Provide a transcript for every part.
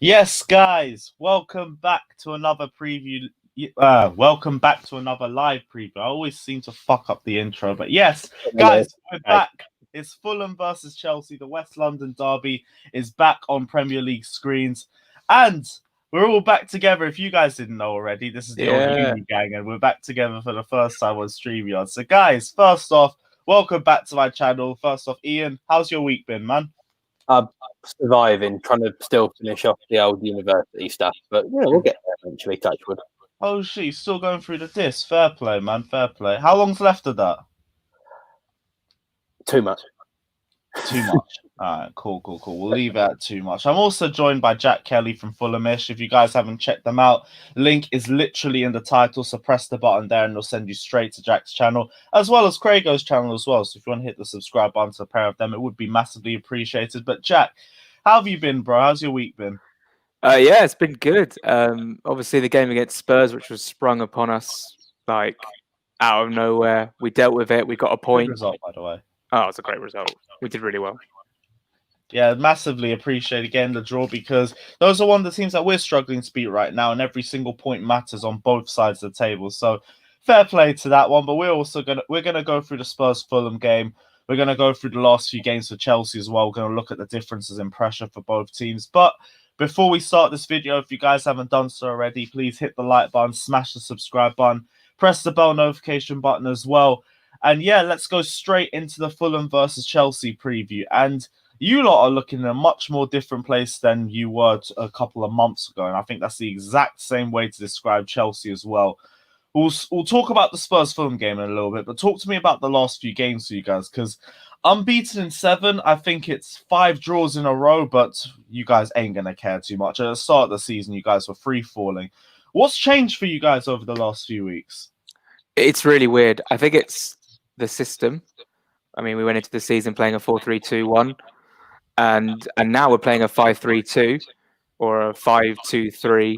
Yes, guys, welcome back to another preview. Welcome back to another live preview. I always seem to fuck up the intro, but yes, guys, we're back. It's Fulham versus Chelsea. The West London derby is back on Premier League screens, and we're all back together. If you guys didn't know already, this is the old uni gang, and we're back together for the first time on StreamYard. So, guys, first off, welcome back to my channel. First off, Ian, how's your week been, man? Surviving, trying to still finish off the old university stuff, but we'll get there eventually. Touch wood. Oh shit, you're still going through the disc. Fair play, man. Fair play. How long's left of that? Too much. Too much. All right, cool. We'll leave it at too much. I'm also joined by Jack Kelly from Fulhamish. If you guys haven't checked them out, link is literally in the title. So press the button there and it'll send you straight to Jack's channel, as well as Craigo's channel as well. So if you want to hit the subscribe button to a pair of them, it would be massively appreciated. But Jack, how have you been, bro? How's your week been? Yeah, it's been good. Obviously, the game against Spurs, which was sprung upon us like out of nowhere, we dealt with it. We got a point. Good result, by the way. Oh, it was a great result. We did really well. Yeah, massively appreciate again the draw, because those are one of the teams that we're struggling to beat right now, and every single point matters on both sides of the table. So fair play to that one. But we're gonna go through the Spurs Fulham game. We're gonna go through the last few games for Chelsea as well. We're gonna look at the differences in pressure for both teams. But before we start this video, if you guys haven't done so already, please hit the like button, smash the subscribe button, press the bell notification button as well. And yeah, let's go straight into the Fulham versus Chelsea preview. And you lot are looking in a much more different place than you were a couple of months ago. And I think that's the exact same way to describe Chelsea as well. We'll talk about the Spurs Fulham game in a little bit, but talk to me about the last few games for you guys, because unbeaten in 7, I think it's 5 draws in a row, but you guys ain't going to care too much. At the start of the season, you guys were free-falling. What's changed for you guys over the last few weeks? It's really weird. I think it's the system. I mean, we went into the season playing a 4-3-2-1, and now we're playing a 5-3-2 or a 5-2-3,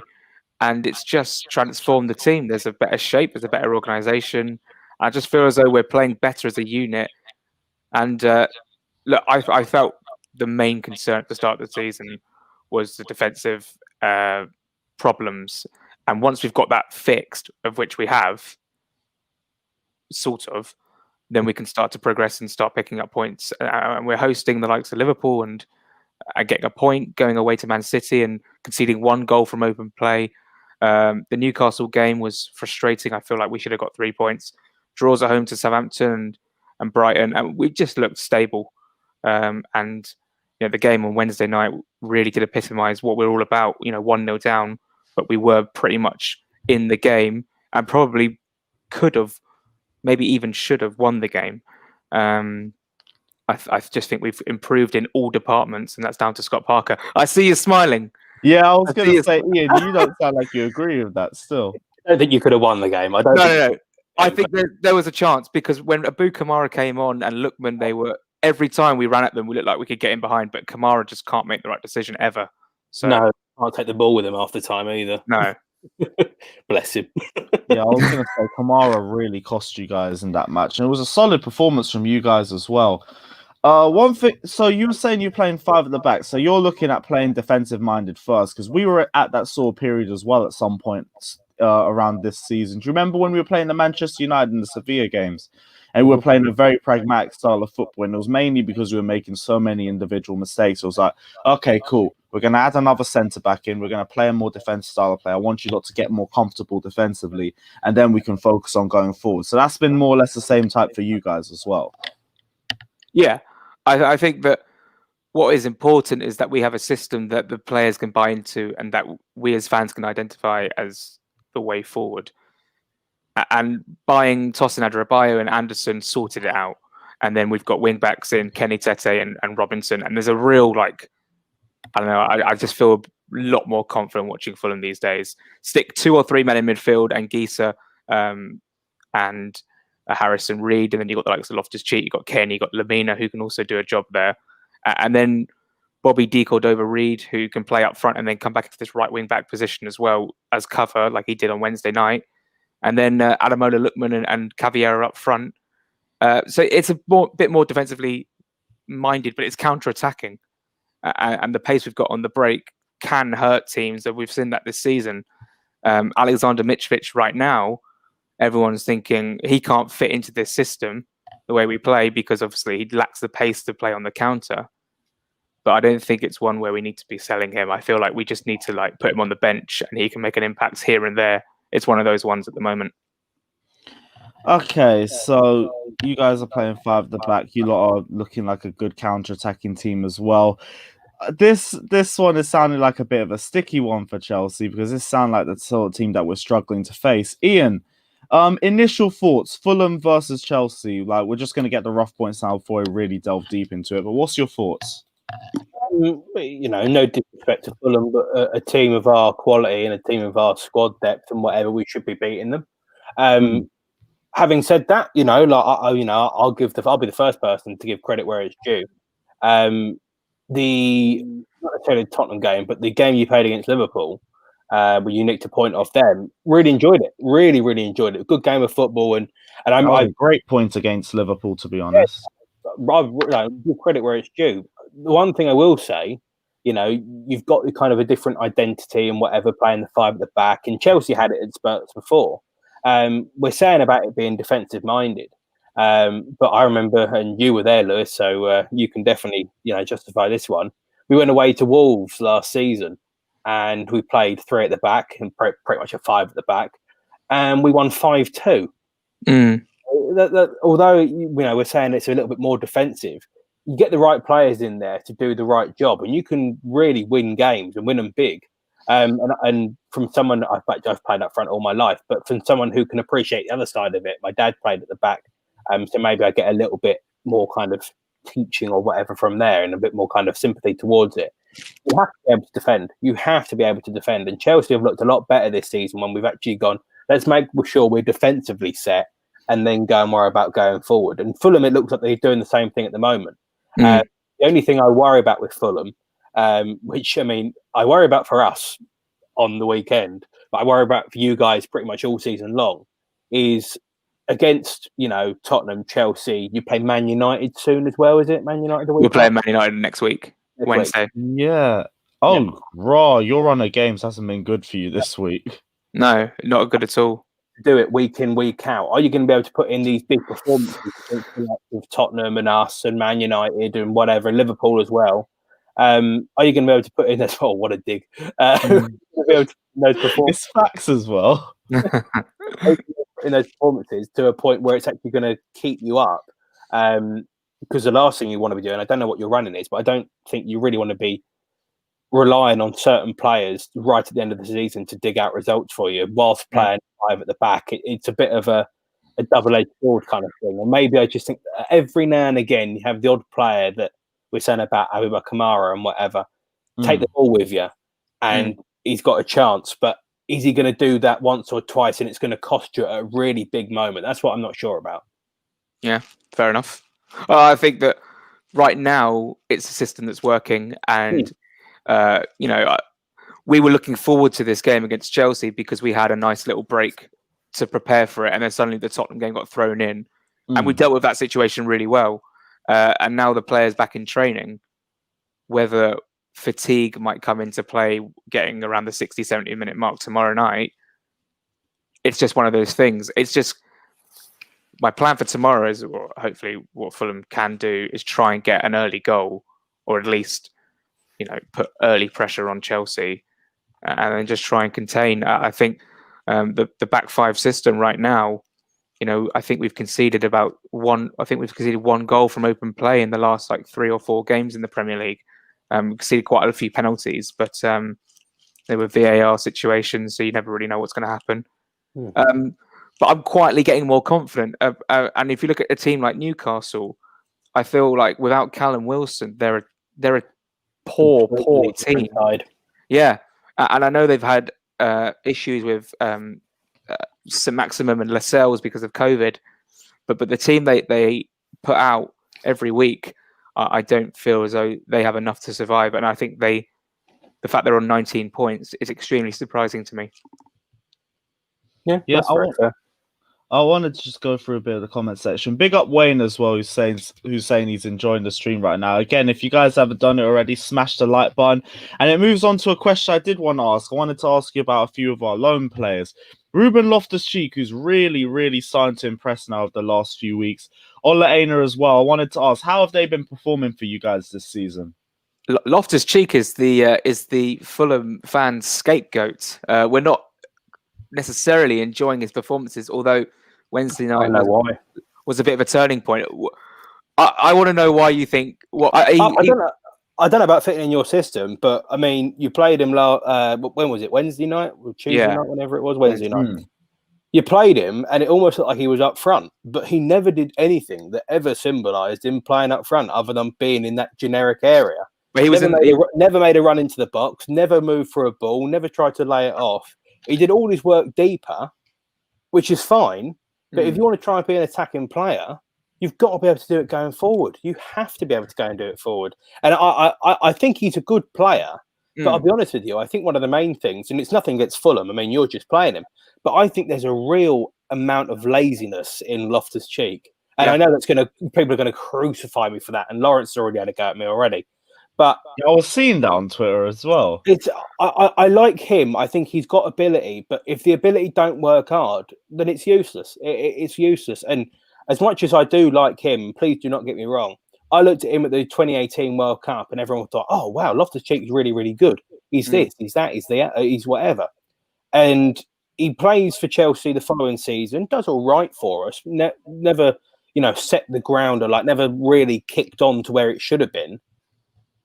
and it's just transformed the team. There's a better shape, there's a better organisation. I just feel as though we're playing better as a unit. And look, I felt the main concern at the start of the season was the defensive problems. And once we've got that fixed, of which we have, sort of, then we can start to progress and start picking up points. And we're hosting the likes of Liverpool and getting a point, going away to Man City and conceding 1 goal from open play. The Newcastle game was frustrating. I feel like we should have got 3 points. Draws at home to Southampton and Brighton, and we just looked stable. And the game on Wednesday night really did epitomise what we're all about. 1-0 down, but we were pretty much in the game and probably could have, maybe even should have won the game. I just think we've improved in all departments, and that's down to Scott Parker. I see you smiling. Yeah, I was going to say, Ian, you don't sound like you agree with that still. I don't think you could have won the game. No. I think there was a chance, because when Abu Kamara came on and Lookman, every time we ran at them, we looked like we could get in behind, but Kamara just can't make the right decision ever. So no, can't take the ball with him after time either. No. Bless him. Yeah, I was going to say, Kamara really cost you guys in that match, and it was a solid performance from you guys as well. One thing, so you were saying you're playing 5 at the back, so you're looking at playing defensive-minded first, because we were at that sort of period as well at some point around this season. Do you remember when we were playing the Manchester United and the Sevilla games, and we were playing a very pragmatic style of football, and it was mainly because we were making so many individual mistakes. It was like, okay, cool, we're going to add another centre-back in, we're going to play a more defensive style of play. I want you lot to get more comfortable defensively, and then we can focus on going forward. So that's been more or less the same type for you guys as well. Yeah, I think that what is important is that we have a system that the players can buy into and that we as fans can identify as the way forward. And buying Tosin Adarabioyo and Anderson sorted it out. And then we've got wing backs in Kenny Tete and Robinson. And there's a real, I don't know, I just feel a lot more confident watching Fulham these days. Stick 2 or 3 men in midfield and Gisa and Harrison Reed, and then you've got the likes of Loftus-Cheek, you've got Kenny, you've got Lamina, who can also do a job there. And then Bobby De Cordova-Reid, who can play up front and then come back into this right wing-back position as well as cover, like he did on Wednesday night. And then Adamola Lookman and Caviera up front. So it's a bit more defensively minded, but it's counter-attacking. And the pace we've got on the break can hurt teams. And we've seen that this season. Alexander Mitrovic right now, everyone's thinking he can't fit into this system the way we play because obviously he lacks the pace to play on the counter. But I don't think it's one where we need to be selling him. I feel like we just need to like put him on the bench and he can make an impact here and there. It's one of those ones at the moment. Okay, so you guys are playing 5 at the back. You lot are looking like a good counter-attacking team as well. This one is sounding like a bit of a sticky one for Chelsea because this sounds like the sort of team that we're struggling to face. Ian, initial thoughts: Fulham versus Chelsea. Like, we're just going to get the rough points now before we really delve deep into it. But what's your thoughts? No disrespect to Fulham, but a team of our quality and a team of our squad depth and whatever, we should be beating them. Having said that, I'll be the first person to give credit where it's due. The not necessarily the Tottenham game, but the game you played against Liverpool, were unique to point off them. Really enjoyed it. Really, really enjoyed it. Good game of football, and I great point against Liverpool, to be honest. I give credit where it's due. The one thing I will say, you've got kind of a different identity and whatever playing the 5 at the back, and Chelsea had it at Spurs before. We're saying about it being defensive minded. But I remember, and you were there, Lewis, so you can definitely, justify this one. We went away to Wolves last season, and we played 3 at the back and pretty much a 5 at the back, and we won 5-2. Although we're saying it's a little bit more defensive, you get the right players in there to do the right job, and you can really win games and win them big. And from someone, I've played up front all my life, but from someone who can appreciate the other side of it, my dad played at the back. So maybe I get a little bit more kind of teaching or whatever from there and a bit more kind of sympathy towards it. You have to be able to defend. You have to be able to defend. And Chelsea have looked a lot better this season when we've actually gone, let's make sure we're defensively set and then go and worry about going forward. And Fulham, it looks like they're doing the same thing at the moment. The only thing I worry about with Fulham, which, I worry about for us on the weekend, but I worry about for you guys pretty much all season long, is against, Tottenham, Chelsea. You play Man United soon as well, is it? Man United the week? We're playing Man United next week, Wednesday. Yeah. Oh, raw. Your run of games hasn't been good for you this week. No, not good at all. Do it week in, week out. Are you going to be able to put in these big performances with Tottenham and us and Man United and whatever, and Liverpool as well? Are you going to be able to put in this? Oh, what a dig! It's facts as well. In those performances to a point where it's actually going to keep you up. Because the last thing you want to be doing, I don't know what your running is, but I don't think you really want to be relying on certain players right at the end of the season to dig out results for you whilst playing 5 at the back. It's a bit of a double-edged sword kind of thing. And maybe I just think that every now and again you have the odd player that we're saying about Abuba Kamara and whatever, take the ball with you and he's got a chance, but is he going to do that once or twice and it's going to cost you at a really big moment? That's what I'm not sure about. Yeah, fair enough. I think that right now it's a system that's working, and we were looking forward to this game against Chelsea because we had a nice little break to prepare for it, and then suddenly the Tottenham game got thrown in, and we dealt with that situation really well. And now the players back in training, whether fatigue might come into play getting around the 60, 70 minute mark tomorrow night, it's just one of those things. It's just my plan for tomorrow is, or hopefully what Fulham can do, is try and get an early goal, or at least, put early pressure on Chelsea, and then just try and contain. I think the back 5 system right now, I think we've conceded one goal from open play in the last 3 or 4 games in the Premier League. We conceded quite a few penalties, but they were VAR situations, so you never really know what's going to happen. But I'm quietly getting more confident. And if you look at a team like Newcastle, I feel like without Callum Wilson, they're a poor team. Yeah, and I know they've had issues with St. Maximum and Lascelles because of COVID, but the team they put out every week, I don't feel as though they have enough to survive. And I think the fact they're on 19 points is extremely surprising to me. Yeah. I wanted to just go through a bit of the comment section. Big up Wayne as well, who's saying he's enjoying the stream right now. Again, if you guys haven't done it already, smash the like button. And it moves on to a question I did want to ask. I wanted to ask you about a few of our loan players. Ruben Loftus-Cheek, who's really, really starting to impress now of the last few weeks. Ola Aina as well. I wanted to ask, how have they been performing for you guys this season? Loftus-Cheek is the Fulham fans' scapegoat. We're not necessarily enjoying his performances, although Wednesday night was a bit of a turning point. I want to know why you think. Well, I don't know. I don't know about fitting in your system, but I mean, you played him when was it? Wednesday night or Tuesday night, whenever it was. Wednesday night. You played him, and it almost looked like he was up front, but he never did anything that ever symbolised him playing up front, other than being in that generic area. But he was never made a run into the box, never moved for a ball, never tried to lay it off. He did all his work deeper, which is fine. But if you want to try and be an attacking player, you've got to be able to do it going forward. You have to be able to go and do it forward. And I think he's a good player. But I'll be honest with you, I think one of the main things, and it's nothing against Fulham, I mean, you're just playing him, but I think there's a real amount of laziness in Loftus-Cheek. And I know people are going to crucify me for that. And Lawrence is already had a go at me already. But I was seeing that on Twitter as well. I like him. I think he's got ability, but if the ability don't work hard, then it's useless. It's useless. And as much as I do like him, please do not get me wrong. I looked at him at the 2018 World Cup, and everyone thought, "Oh wow, Loftus-Cheek is really, really good. He's this, he's that, he's whatever." And he plays for Chelsea the following season. Does all right for us. Never, set the ground or never really kicked on to where it should have been.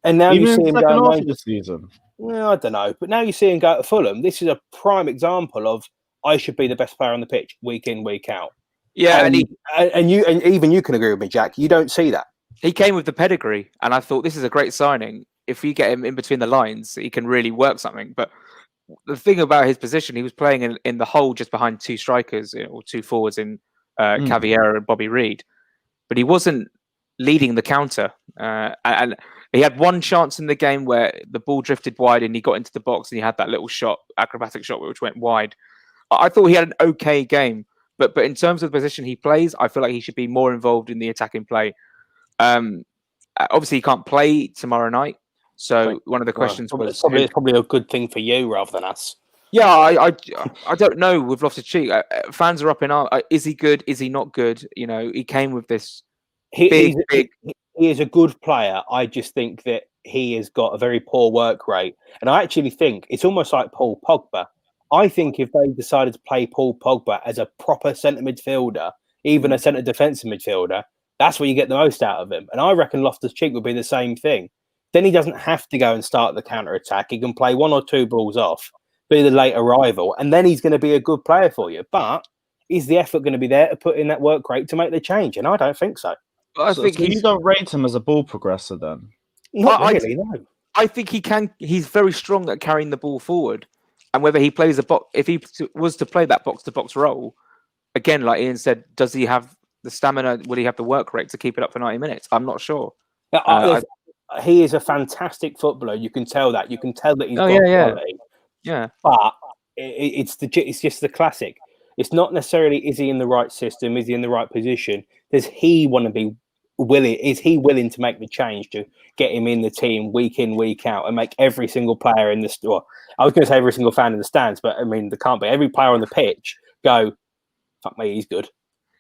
And now you see him go after the season. Well, I don't know, but now you see him go to Fulham. This is a prime example of I should be the best player on the pitch week in, week out. Yeah, and even you can agree with me, Jack. You don't see that. He came with the pedigree, and I thought this is a great signing. If we get him in between the lines, he can really work something. But the thing about his position, he was playing in the hole just behind two strikers or two forwards in Caviera and Bobby Reed, but he wasn't leading the counter. And he had one chance in the game where the ball drifted wide and he got into the box and he had that little acrobatic shot, which went wide. I thought he had an okay game, but in terms of the position he plays, I feel like he should be more involved in the attacking play. Obviously, he can't play tomorrow night. So one of the questions was... It's probably a good thing for you rather than us. Yeah, I don't know with Loftus-Cheek. Fans are up in arms. Is he good? Is he not good? He came with this big... He is a good player. I just think that he has got a very poor work rate. And I actually think it's almost like Paul Pogba. I think if they decided to play Paul Pogba as a proper centre midfielder, even a centre defensive midfielder, that's where you get the most out of him. And I reckon Loftus-Cheek would be the same thing. Then he doesn't have to go and start the counter-attack. He can play one or two balls off, be the late arrival, and then he's going to be a good player for you. But is the effort going to be there to put in that work rate to make the change? And I don't think so. I think you don't rate him as a ball progressor then? Not really, no. I think he can. He's very strong at carrying the ball forward, and whether he plays if he was to play that box-to-box role, again, like Ian said, does he have the stamina? Will he have the work rate to keep it up for 90 minutes? I'm not sure. He is a fantastic footballer. You can tell that. You can tell that he's got quality. Yeah. But it's just the classic. It's not necessarily is he in the right system? Is he in the right position? Does he want to be willing? Is he willing to make the change to get him in the team week in, week out, and make every single player in the store? I was going to say every single fan in the stands, but I mean, there can't be every player on the pitch go, fuck me, he's good.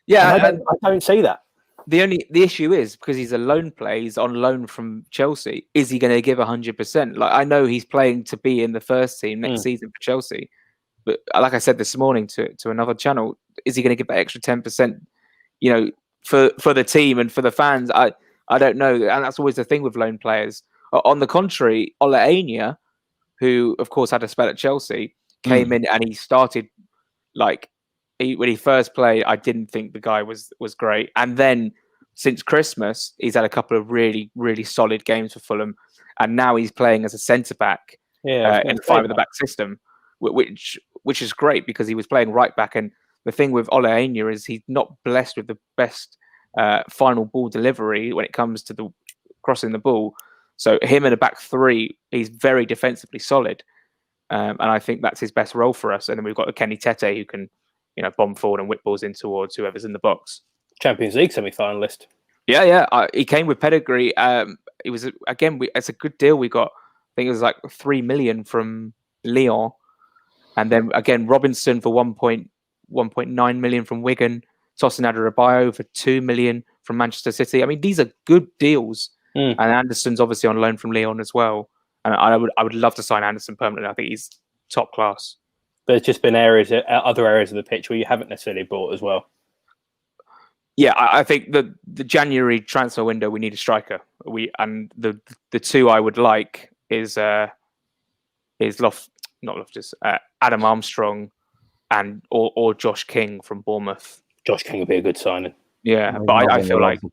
Yeah, I don't see that. The issue is because he's a loan player, he's on loan from Chelsea. Is he going to give 100%? Like, I know he's playing to be in the first team next season for Chelsea, but like I said this morning to another channel, is he going to give that extra 10%? For the team and for the fans, I don't know, and that's always the thing with loan players. On the contrary, Ola Aina, who of course had a spell at Chelsea, came in and he started when he first played. I didn't think the guy was great, and then since Christmas, he's had a couple of really, really solid games for Fulham, and now he's playing as a centre back in the 5 at the back system, which is great because he was playing right back. And the thing with Ola Aina is he's not blessed with the best final ball delivery when it comes to the crossing the ball. So him in a back three, he's very defensively solid, and I think that's his best role for us. And then we've got Kenny Tete who can bomb forward and whip balls in towards whoever's in the box. Champions League semi-finalist. Yeah. He came with pedigree. It was it's a good deal we got. I think it was like 3 million from Lyon, and then again Robinson for 1.9 million from Wigan, Tosin Adarabioyo for 2 million from Manchester City. I mean, these are good deals. And Anderson's obviously on loan from Lyon as well. And I would love to sign Anderson permanently. I think he's top class. There's just been other areas of the pitch where you haven't necessarily bought as well. Yeah, I think the January transfer window, we need a striker. The two I would like is Adam Armstrong or Josh King from Bournemouth. Josh King would be a good signing. Yeah, but I feel like he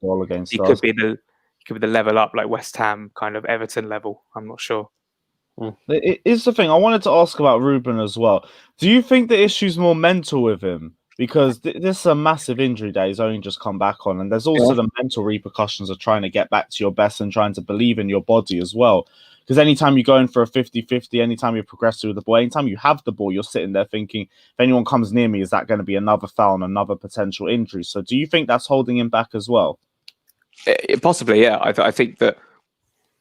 could be the level up, like West Ham, kind of Everton level. I'm not sure. It is the thing I wanted to ask about Ruben as well. Do you think the issue's more mental with him? Because this is a massive injury that he's only just come back on. And there's also the mental repercussions of trying to get back to your best and trying to believe in your body as well. Because anytime you go in for a 50-50, anytime you progress through the ball, anytime you have the ball, you're sitting there thinking, if anyone comes near me, is that going to be another foul and another potential injury? So do you think that's holding him back as well? Possibly, yeah. I think that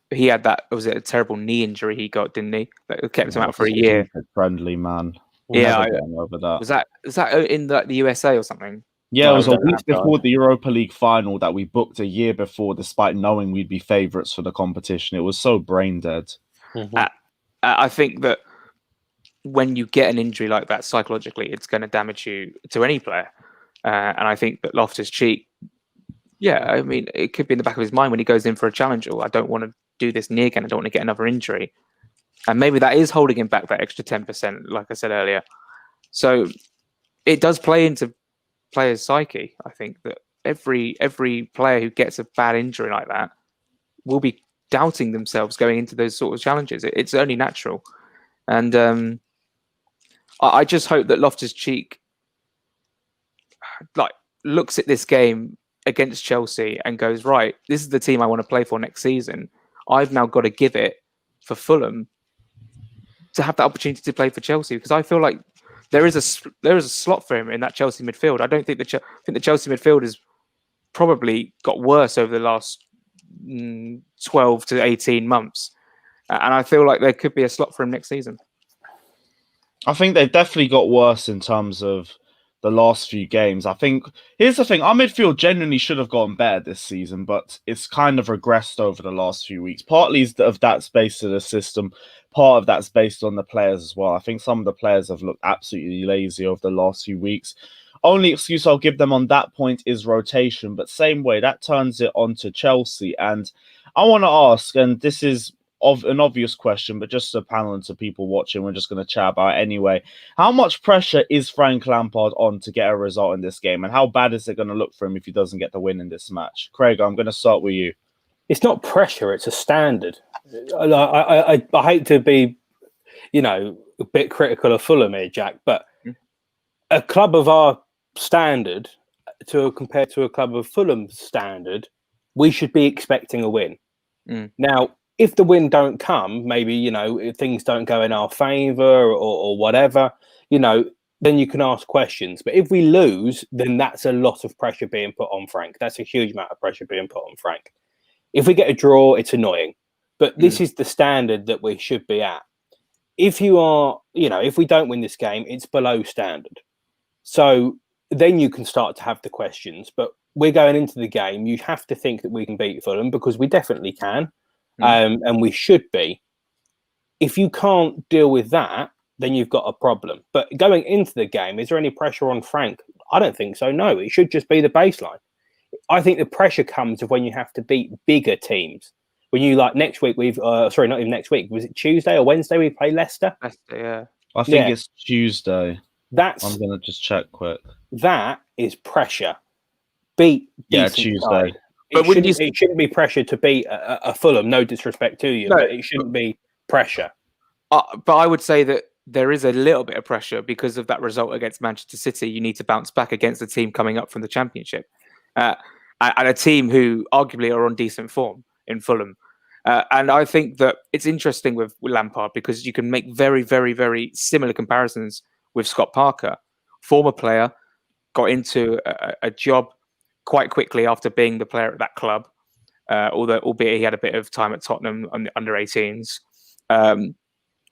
he had was it a terrible knee injury he got, didn't he? That kept him out for a year. Friendly man. Over that. Was that in the USA or something? Yeah, it was a week before the Europa League final that we booked a year before, despite knowing we'd be favourites for the competition. It was so brain dead. I think that when you get an injury like that, psychologically, it's going to damage you to any player. And I think that Loftus-Cheek, I mean, it could be in the back of his mind when he goes in for a challenge. I don't want to do this knee again. I don't want to get another injury. And maybe that is holding him back that extra 10%, like I said earlier. So it does play into players' psyche. I think that every player who gets a bad injury like that will be doubting themselves going into those sort of challenges. It's only natural. And I just hope that Loftus-Cheek looks at this game against Chelsea and goes, right, this is the team I want to play for next season. I've now got to give it for Fulham to have that opportunity to play for Chelsea, because I feel like there is a slot for him in that Chelsea midfield. I don't think the Chelsea midfield has probably got worse over the last 12 to 18 months. And I feel like there could be a slot for him next season. I think they've definitely got worse in terms of the last few games. I think here's the thing: our midfield genuinely should have gotten better this season, but it's kind of regressed over the last few weeks. Partly of that's based on the system, part of that's based on the players as well. I think some of the players have looked absolutely lazy over the last few weeks. Only excuse I'll give them on that point is rotation, but same way that turns it on to Chelsea. And I want to ask, and this is an obvious question, but just to panel and to people watching, we're just going to chat about it anyway. How much pressure is Frank Lampard on to get a result in this game? And how bad is it going to look for him if he doesn't get the win in this match? Craig, I'm going to start with you. It's not pressure, it's a standard. I hate to be, a bit critical of Fulham here, Jack, but a club of our standard compared to a club of Fulham's standard, we should be expecting a win. Now, if the win don't come, maybe, if things don't go in our favour or whatever, then you can ask questions. But if we lose, then that's a lot of pressure being put on Frank. That's a huge amount of pressure being put on Frank. If we get a draw, it's annoying. But this is the standard that we should be at. If you are, if we don't win this game, it's below standard. So then you can start to have the questions. But we're going into the game. You have to think that we can beat Fulham, because we definitely can. And we should be. If you can't deal with that, then you've got a problem. But going into the game, is there any pressure on Frank? I don't think so. No, it should just be the baseline. I think the pressure comes of when you have to beat bigger teams. When you next week, not even next week. Was it Tuesday or Wednesday we play Leicester? Leicester, yeah. I think it's Tuesday. I'm going to just check quick. That is pressure. Beat Tuesday. Side. It shouldn't be pressure to beat a Fulham. No disrespect to you, but it shouldn't be pressure. But I would say that there is a little bit of pressure because of that result against Manchester City. You need to bounce back against a team coming up from the Championship, and a team who arguably are on decent form in Fulham. And I think that it's interesting with Lampard because you can make very, very, very similar comparisons with Scott Parker. former player, got into a job quite quickly after being the player at that club. Albeit he had a bit of time at Tottenham on the under 18s.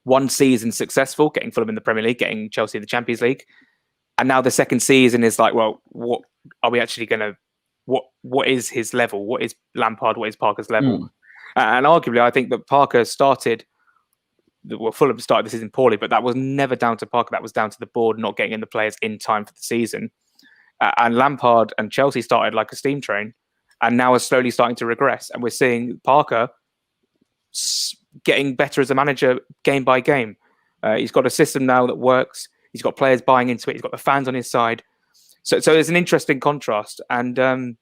One season successful, getting Fulham in the Premier League, getting Chelsea in the Champions League. And now the second season is like, well, what are we actually going to, what is his level? What is Lampard? What is Parker's level? And arguably, I think that Parker Fulham started the season poorly, but that was never down to Parker. That was down to the board not getting in the players in time for the season. And Lampard and Chelsea started like a steam train and now are slowly starting to regress. And we're seeing Parker getting better as a manager game by game. He's got a system now that works. He's got players buying into it. He's got the fans on his side. So it's an interesting contrast. And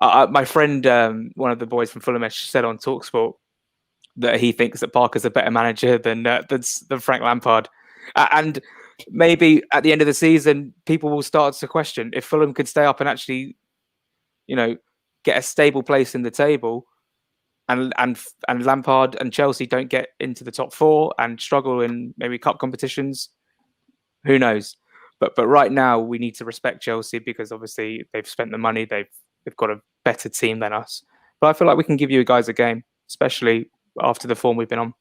my friend, one of the boys from Fulham, said on TalkSport that he thinks that Parker's a better manager than Frank Lampard. And maybe at the end of the season, people will start to question if Fulham could stay up and actually, get a stable place in the table, and Lampard and Chelsea don't get into the top four and struggle in maybe cup competitions. Who knows? But right now we need to respect Chelsea because obviously they've spent the money. They've got a better team than us. But I feel like we can give you guys a game, especially after the form we've been on.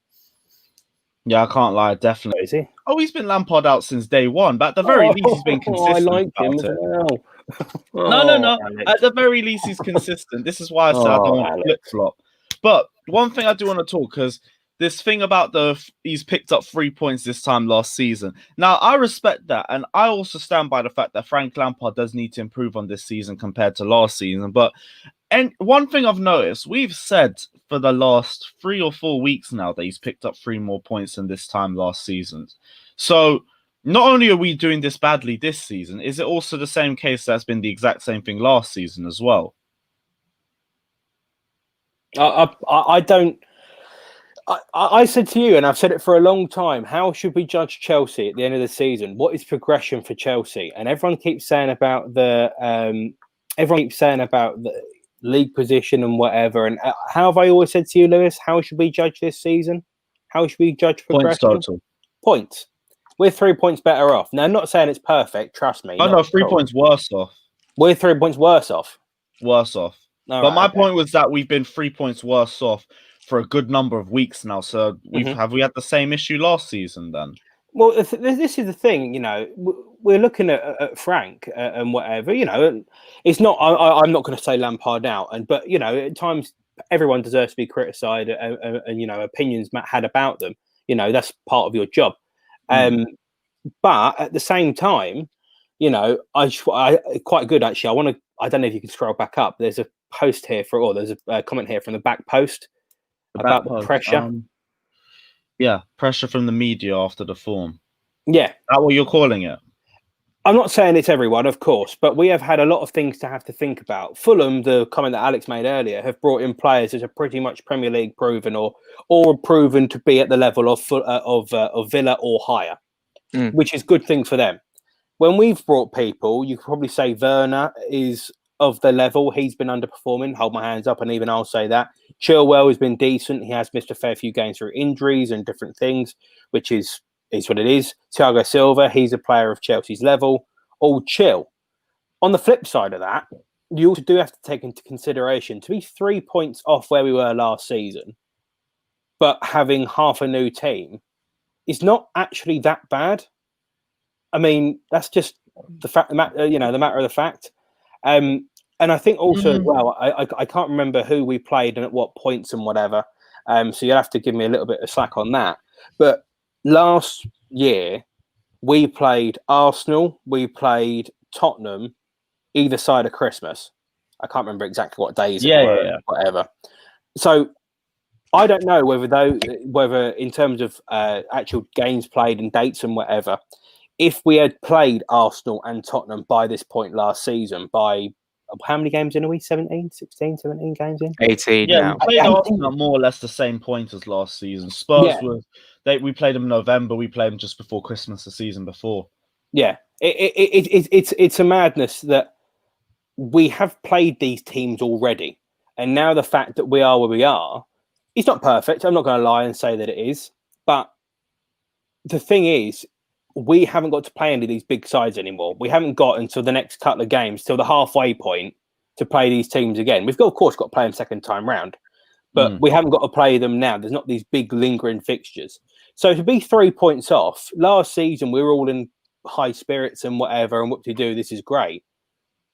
Yeah, I can't lie, definitely. Is he? Oh, he's been Lampard out since day one, but at the very least, he's been consistent. I like him about as it. well. No. Alex. At the very least, he's consistent. This is why I said I don't want to flip-flop. But one thing I do want to talk, because this thing about he's picked up 3 points this time last season. Now, I respect that, and I also stand by the fact that Frank Lampard does need to improve on this season compared to last season. And one thing I've noticed, we've said for the last 3 or 4 weeks now that he's picked up 3 more points than this time last season. So not only are we doing this badly this season, is it also the same case that's been the exact same thing last season as well? I don't. I said to you, and I've said it for a long time, how should we judge Chelsea at the end of the season? What is progression for Chelsea? And everyone keeps saying about the league position and whatever. And how have I always said to you, Lewis? How should we judge this season? How should we judge progression? Points total. Points. We're 3 points better off. Now, I'm not saying it's perfect. Trust me. Oh no, 3 points worse off. We're 3 points worse off. Worse off. But my point was that we've been 3 points worse off for a good number of weeks now. So have we had the same issue last season then? Well, this is the thing, we're looking at Frank and whatever, it's not, I'm not going to say Lampard out, but, at times everyone deserves to be criticised and opinions had about them, that's part of your job. But at the same time, I quite good, actually. I don't know if you can scroll back up. There's a post here there's a comment here from the back post about the pressure. Pressure from the media after the form. Yeah. Is that what you're calling it? I'm not saying it's everyone, of course, but we have had a lot of things to have to think about. Fulham, the comment that Alex made earlier, have brought in players that are pretty much Premier League proven or proven to be at the level of Villa or higher, which is good thing for them. When we've brought people, you could probably say Werner is of the level. He's been underperforming. Hold my hands up, and even I'll say that. Chilwell has been decent. He has missed a fair few games through injuries and different things, which is what it is. Thiago Silva, he's a player of Chelsea's level. All chill. On the flip side of that, you also do have to take into consideration to be 3 points off where we were last season, but having half a new team is not actually that bad. I mean, that's just the fact. The matter of the fact. And I think also as well, I can't remember who we played and at what points and whatever. So you'll have to give me a little bit of slack on that. But last year, we played Arsenal, we played Tottenham, either side of Christmas. I can't remember exactly what days it were, whatever. So I don't know whether in terms of actual games played and dates and whatever, if we had played Arsenal and Tottenham by this point last season, by how many games in are we? 17 games in? 18 now. We played Arsenal more or less the same point as last season. Spurs we played them in November. We played them just before Christmas the season before. Yeah. It's a madness that we have played these teams already. And now the fact that we are where we are, it's not perfect. I'm not going to lie and say that it is. But the thing is, we haven't got to play any of these big sides anymore. We haven't got until the next couple of games, till the halfway point, to play these teams again. We've got, of course, got to play them second time round, but we haven't got to play them now. There's not these big lingering fixtures. So to be 3 points off, last season we were all in high spirits and whatever, and what to do, this is great.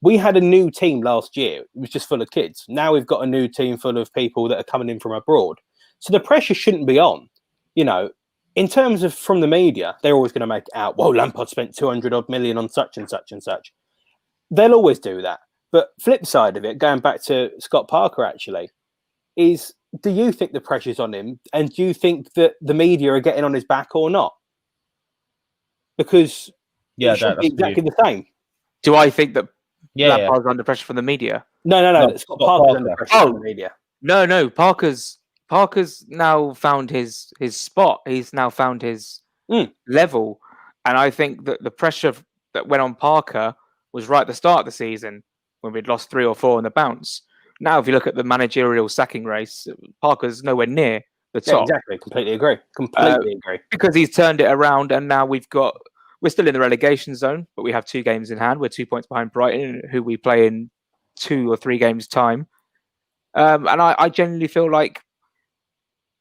We had a new team last year. It was just full of kids. Now we've got a new team full of people that are coming in from abroad. So the pressure shouldn't be on. You know, in terms of from the media, they're always going to make it out, whoa, Lampard spent 200 odd million on such and such and such. They'll always do that. But flip side of it, going back to Scott Parker, actually, is do you think the pressure's on him? And do you think that the media are getting on his back or not? Because it should be exactly the same. Do I think that Lampard's under pressure from the media? No. Scott Parker's under pressure from the media. No. Parker's now found his spot. He's now found his level. And I think that the pressure that went on Parker was right at the start of the season when we'd lost 3 or 4 on the bounce. Now, if you look at the managerial sacking race, Parker's nowhere near the top. Exactly. Completely agree. Completely agree. Because he's turned it around, and now we're still in the relegation zone, but we have 2 games in hand. We're 2 points behind Brighton, who we play in 2 or 3 games' time. And I genuinely feel like,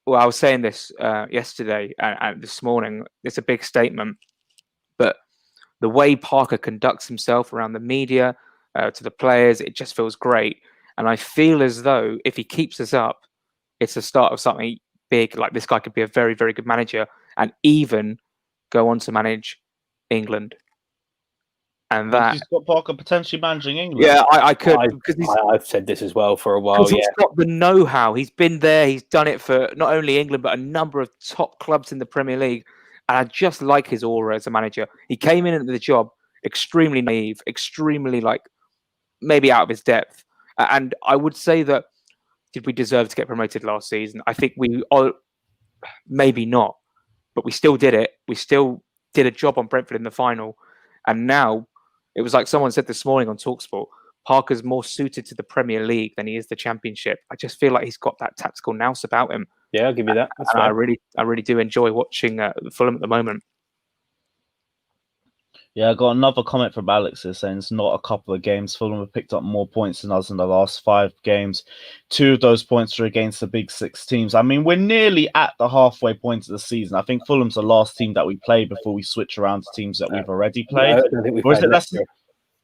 well, I was saying this yesterday and this morning, it's a big statement, but the way Parker conducts himself around the media, to the players, it just feels great. And I feel as though if he keeps us up, it's the start of something big. Like, this guy could be a very, very good manager and even go on to manage England. And that he's got Parker potentially managing England. Yeah, I could. I've said this as well for a while. He's got the know-how. He's been there. He's done it for not only England, but a number of top clubs in the Premier League. And I just like his aura as a manager. He came in into the job extremely naive, extremely maybe out of his depth. And I would say that, did we deserve to get promoted last season? I think we maybe not, but we still did it. We still did a job on Brentford in the final. And now, it was like someone said this morning on TalkSport, Parker's more suited to the Premier League than he is the Championship. I just feel like he's got that tactical nous about him. Yeah, I'll give you that. And I really do enjoy watching Fulham at the moment. Yeah, I got another comment from Alex here saying it's not a couple of games. Fulham have picked up more points than us in the last 5 games. 2 of those points are against the big 6 teams. I mean, we're nearly at the halfway point of the season. I think Fulham's the last team that we play before we switch around to teams that we've already played. No, I don't think or is it Leicester?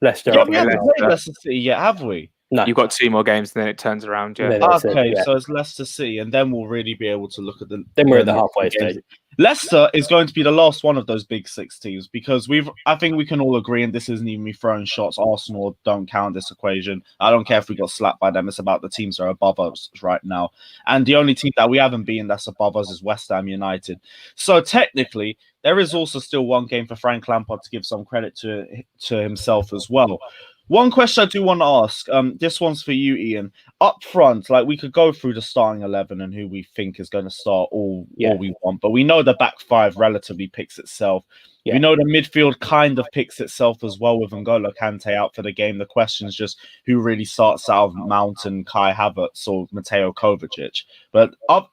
Leicester? Yeah, we haven't played Leicester City yet, have we? No. You've got 2 more games, and then it turns around. Yeah. Okay, so it's Leicester City, and then we'll really be able to look at the. Then we're at the halfway stage. Leicester is going to be the last one of those big 6 teams because I think we can all agree, and this isn't even me throwing shots. Arsenal don't count this equation. I don't care if we got slapped by them. It's about the teams that are above us right now. And the only team that we haven't beaten that's above us is West Ham United. So technically, there is also still 1 game for Frank Lampard to give some credit to himself as well. One question I do want to ask, this one's for you, Ian. Up front, we could go through the starting 11 and who we think is going to start all we want, but we know the back 5 relatively picks itself. Yeah. We know the midfield kind of picks itself as well with N'Golo Kante out for the game. The question is just who really starts out of Mount and Kai Havertz or Mateo Kovacic. But I'll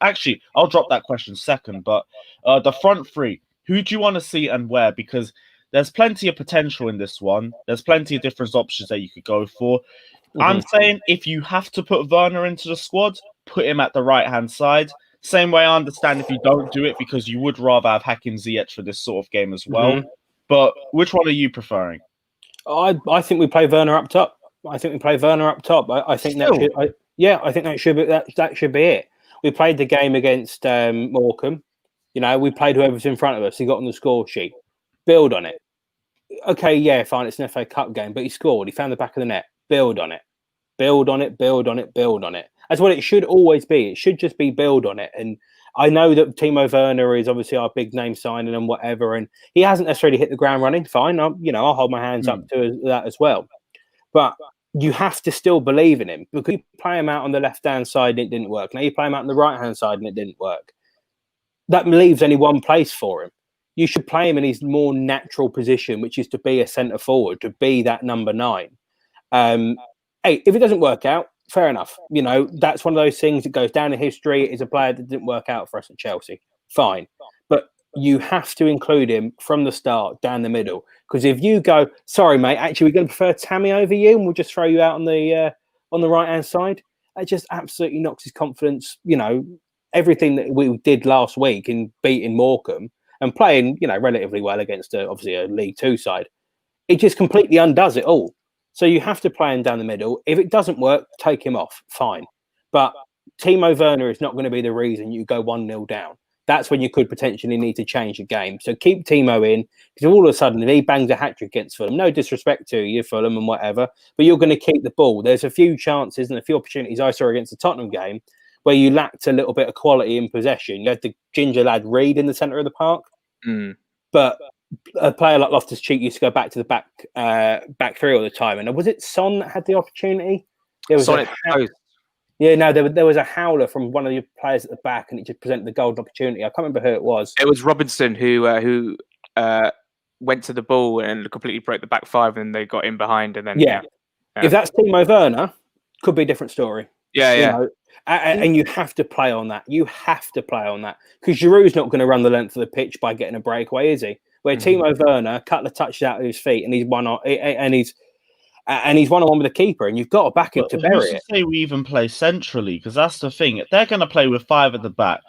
drop that question second. But the front 3, who do you want to see and where? Because there's plenty of potential in this one. There's plenty of different options that you could go for. Mm-hmm. I'm saying if you have to put Werner into the squad, put him at the right-hand side. Same way I understand if you don't do it because you would rather have Hakim Ziyech for this sort of game as well. Mm-hmm. But which one are you preferring? I think we play Werner up top. I think that should be it. We played the game against Morecambe. We played whoever's in front of us. He got on the score sheet. Build on it. Okay, yeah, fine. It's an FA Cup game, but he scored. He found the back of the net. Build on it. Build on it. Build on it. Build on it. That's what it should always be. It should just be build on it. And I know that Timo Werner is obviously our big name signing and whatever, and he hasn't necessarily hit the ground running. Fine, I'll hold my hands up to that as well. But you have to still believe in him because you play him out on the left-hand side and it didn't work. Now you play him out on the right-hand side and it didn't work. That leaves only one place for him. You should play him in his more natural position, which is to be a centre forward, to be that number 9. Hey, if it doesn't work out, fair enough. That's one of those things that goes down in history. It is a player that didn't work out for us at Chelsea. Fine. But you have to include him from the start down the middle. Because if you go, sorry, mate, actually, we're going to prefer Tammy over you, and we'll just throw you out on the right hand side, it just absolutely knocks his confidence. Everything that we did last week in beating Morecambe and playing, relatively well against obviously a League Two side, it just completely undoes it all. So you have to play him down the middle. If it doesn't work, take him off. Fine. But Timo Werner is not going to be the reason you go 1-0 down. That's when you could potentially need to change the game. So keep Timo in, because all of a sudden, if he bangs a hat-trick against Fulham, no disrespect to you, Fulham, and whatever, but you're going to keep the ball. There's a few chances and a few opportunities I saw against the Tottenham game where you lacked a little bit of quality in possession. You had the ginger lad Reed in the centre of the park, but a player like Loftus-Cheek used to go back to the back three all the time. And was it Son that had the opportunity? There was Yeah, no, there was a howler from one of the players at the back, and it just presented the golden opportunity. I can't remember who it was. It was Robinson who went to the ball and completely broke the back five, and they got in behind, and then yeah. If that's Timo Werner, could be a different story. And you have to play on that. You have to play on that, because Giroud's not going to run the length of the pitch by getting a breakaway, is he? Where Timo Werner, a couple of touches out of his feet, and he's one-on-one with the keeper, and you've got to back him to bury it. Say we even play centrally, because that's the thing. They're going to play with 5 at the back,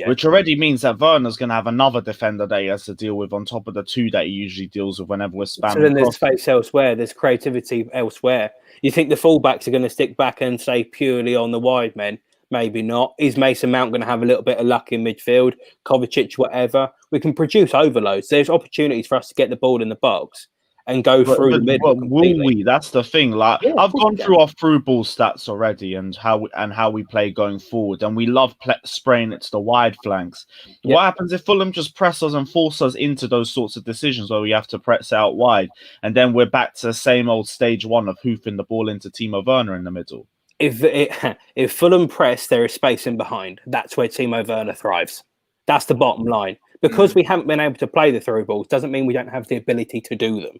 which already means that Werner's going to have another defender that he has to deal with on top of the 2 that he usually deals with whenever we're spamming. So then there's space elsewhere. There's creativity elsewhere. You think the fullbacks are going to stick back and say purely on the wide men? Maybe not. Is Mason Mount going to have a little bit of luck in midfield? Kovacic, whatever. We can produce overloads. There's opportunities for us to get the ball in the box and go through the middle. Will we? That's the thing. Like, I've gone through our through ball stats already and how we play going forward, and we love spraying it to the wide flanks. What happens if Fulham just press us and force us into those sorts of decisions where we have to press out wide, and then we're back to the same old stage 1 of hoofing the ball into Timo Werner in the middle? If Fulham press, there is space in behind. That's where Timo Werner thrives. That's the bottom line. Because we haven't been able to play the through balls doesn't mean we don't have the ability to do them.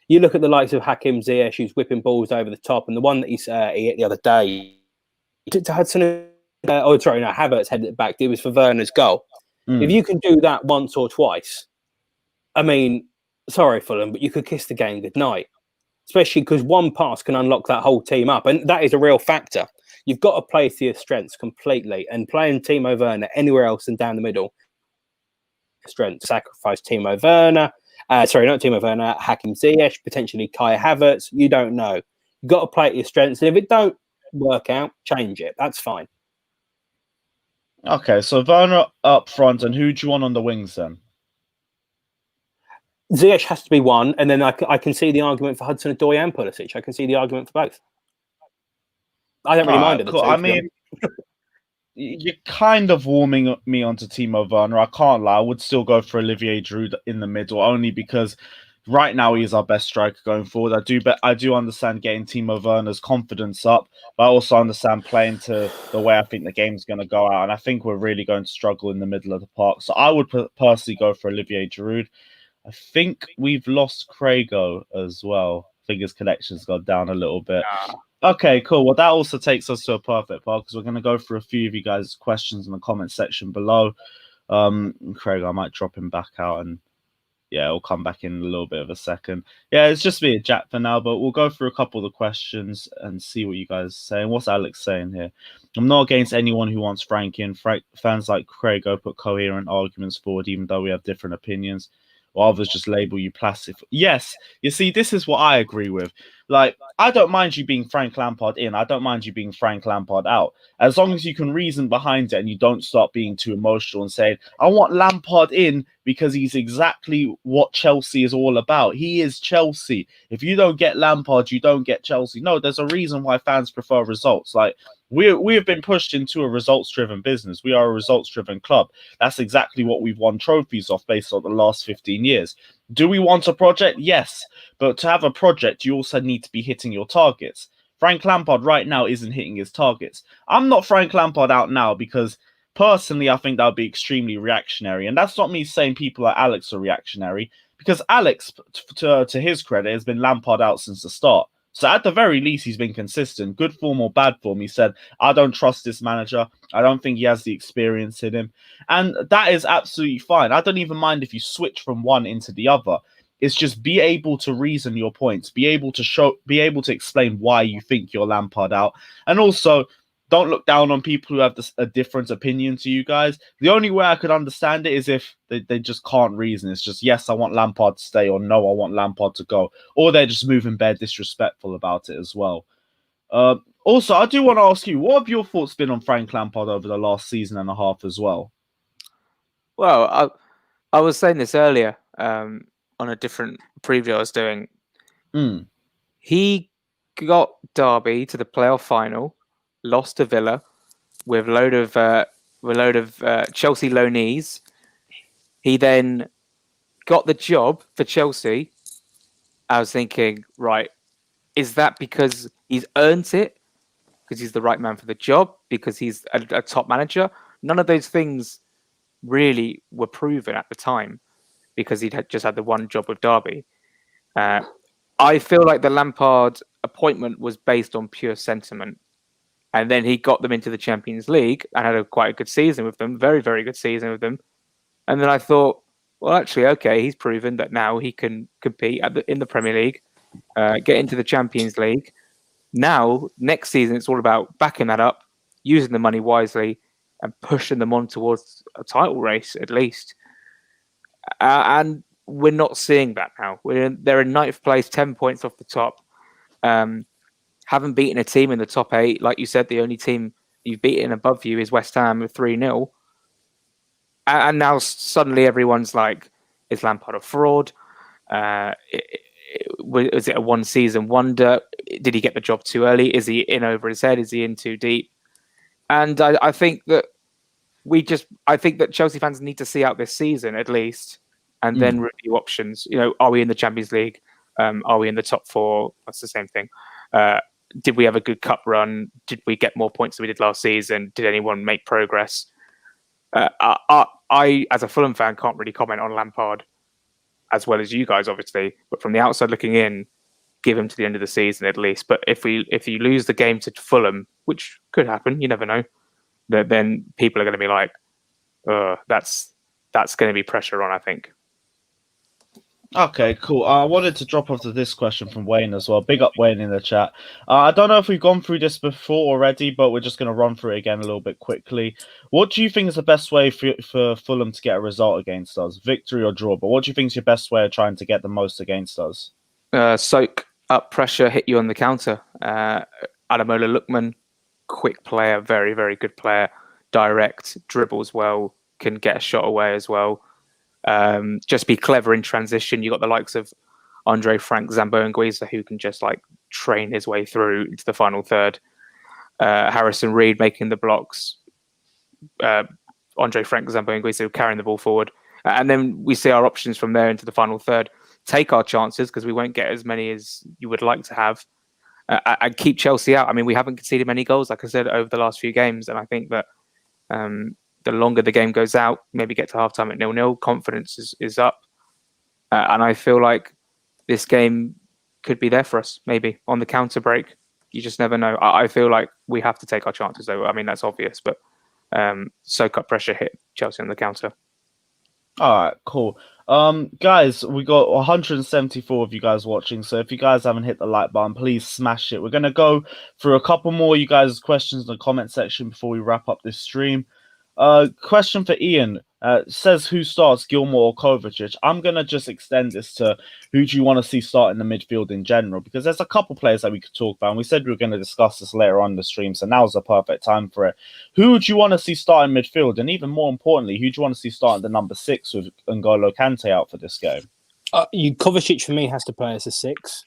You look at the likes of Hakim Ziyech, who's whipping balls over the top, and the one that he hit the other day to Hudson. Havertz headed it back. It was for Werner's goal. If you can do that once or twice, I mean, sorry, Fulham, but you could kiss the game goodnight. Especially because one pass can unlock that whole team up, and that is a real factor. You've got to play to your strengths completely, and playing Timo Werner anywhere else than down the middle. Strength sacrifice Timo Werner. Not Timo Werner, Hakim Ziyech, potentially Kai Havertz. You don't know. You've got to play to your strengths. And if it don't work out, change it. That's fine. Okay, so Werner up front, and who do you want on the wings then? Ziyech has to be one, and then I can see the argument for Hudson-Odoi and Pulisic. I can see the argument for both. I don't really mind it. Cool. I mean, you're kind of warming me onto Timo Werner. I can't lie. I would still go for Olivier Giroud in the middle, only because right now he's our best striker going forward. I do understand getting Timo Werner's confidence up, but I also understand playing to the way I think the game's going to go out, and I think we're really going to struggle in the middle of the park. So I would personally go for Olivier Giroud. I think we've lost Craigo as well. I think his connection's gone down a little bit. Okay, cool. Well, that also takes us to a perfect part, because we're going to go through a few of you guys' questions in the comment section below. Craig, I might drop him back out, and we'll come back in a little bit of a second. Yeah, it's just me and Jack for now, but we'll go through a couple of the questions and see what you guys are saying. What's Alex saying here? I'm not against anyone who wants Frankie, and fans like Craig put coherent arguments forward, even though we have different opinions. Or others just label you plastic. Yes, you see, this is what I agree with. Like, I don't mind you being Frank Lampard in. I don't mind you being Frank Lampard out. As long as you can reason behind it and you don't start being too emotional and saying, I want Lampard in because he's exactly what Chelsea is all about. He is Chelsea. If you don't get Lampard, you don't get Chelsea. No, there's a reason why fans prefer results. Like, we have been pushed into a results-driven business. We are a results-driven club. That's exactly what we've won trophies off based on the last 15 years. Do we want a project? Yes. But to have a project, you also need to be hitting your targets. Frank Lampard right now isn't hitting his targets. I'm not Frank Lampard out now because personally, I think that would be extremely reactionary. And that's not me saying people like Alex are reactionary, because Alex, to his credit, has been Lampard out since the start. So at the very least, he's been consistent. Good form or bad form, he said, I don't trust this manager. I don't think he has the experience in him. And that is absolutely fine. I don't even mind if you switch from one into the other. It's just be able to reason your points, be able to explain why you think you're Lampard out. And also, don't look down on people who have a different opinion to you guys. The only way I could understand it is if they just can't reason. It's just, yes, I want Lampard to stay, or no, I want Lampard to go. Or they're just moving bare disrespectful about it as well. Also, I do want to ask you, what have your thoughts been on Frank Lampard over the last season and a half as well? Well, I was saying this earlier on a different preview I was doing. He got Derby to the playoff final, lost to Villa with a load of Chelsea loanees. He then got the job for Chelsea. I was thinking, right, is that because he's earned it? Because he's the right man for the job? Because he's a top manager? None of those things really were proven at the time because he'd just had the one job with Derby. I feel like the Lampard appointment was based on pure sentiment. And then he got them into the Champions League and had quite a good season with them, very, very good season with them. And then I thought, well, actually, okay, he's proven that now he can compete in the Premier League, get into the Champions League. Now, next season, it's all about backing that up, using the money wisely, and pushing them on towards a title race, at least. And we're not seeing that now. They're in ninth place, 10 points off the top. Haven't beaten a team in the top 8. Like you said, the only team you've beaten above you is West Ham with 3-0. And now suddenly everyone's like, is Lampard a fraud? Was it a one-season wonder? Did he get the job too early? Is he in over his head? Is he in too deep? And I think that Chelsea fans need to see out this season at least, and then review options. Are we in the Champions League? Are we in the top 4? That's the same thing. Did we have a good cup run? Did we get more points than we did last season? Did anyone make progress? I, as a Fulham fan, can't really comment on Lampard as well as you guys, obviously. But from the outside looking in, give him to the end of the season at least. But if you lose the game to Fulham, which could happen, you never know, then people are going to be like, that's going to be pressure on, I think. Okay, cool. I wanted to drop off to this question from Wayne as well. Big up Wayne in the chat. I don't know if we've gone through this before already, but we're just going to run through it again a little bit quickly. What do you think is the best way for Fulham to get a result against us? Victory or draw? But what do you think is your best way of trying to get the most against us? Soak up pressure, hit you on the counter. Ademola Lookman, quick player, very, very good player. Direct, dribbles well, can get a shot away as well. Just be clever in transition. You got the likes of Andre Frank, Zambo and Guisa who can just like train his way through into the final third. Harrison Reed making the blocks. Andre Frank, Zambo and Guisa carrying the ball forward. And then we see our options from there into the final third. Take our chances because we won't get as many as you would like to have. And keep Chelsea out. I mean, we haven't conceded many goals, like I said, over the last few games. And I think that the longer the game goes out, maybe get to halftime at 0-0, confidence is up. And I feel like this game could be there for us, maybe on the counter break. You just never know. I feel like we have to take our chances, though. I mean, that's obvious, but soak up pressure, hit Chelsea on the counter. All right, cool. Guys, we got 174 of you guys watching, so if you guys haven't hit the like button, please smash it. We're going to go through a couple more of you guys' questions in the comment section before we wrap up this stream. Question for Ian. Says who starts, Gilmour or Kovacic? I'm going to just extend this to who do you want to see start in the midfield in general, because there's a couple players that we could talk about, and we said we were going to discuss this later on in the stream, so now's the perfect time for it. Who do you want to see start in midfield? And even more importantly, who do you want to see start at the number 6 with N'Golo Kante out for this game? Kovacic, for me, has to play as a 6.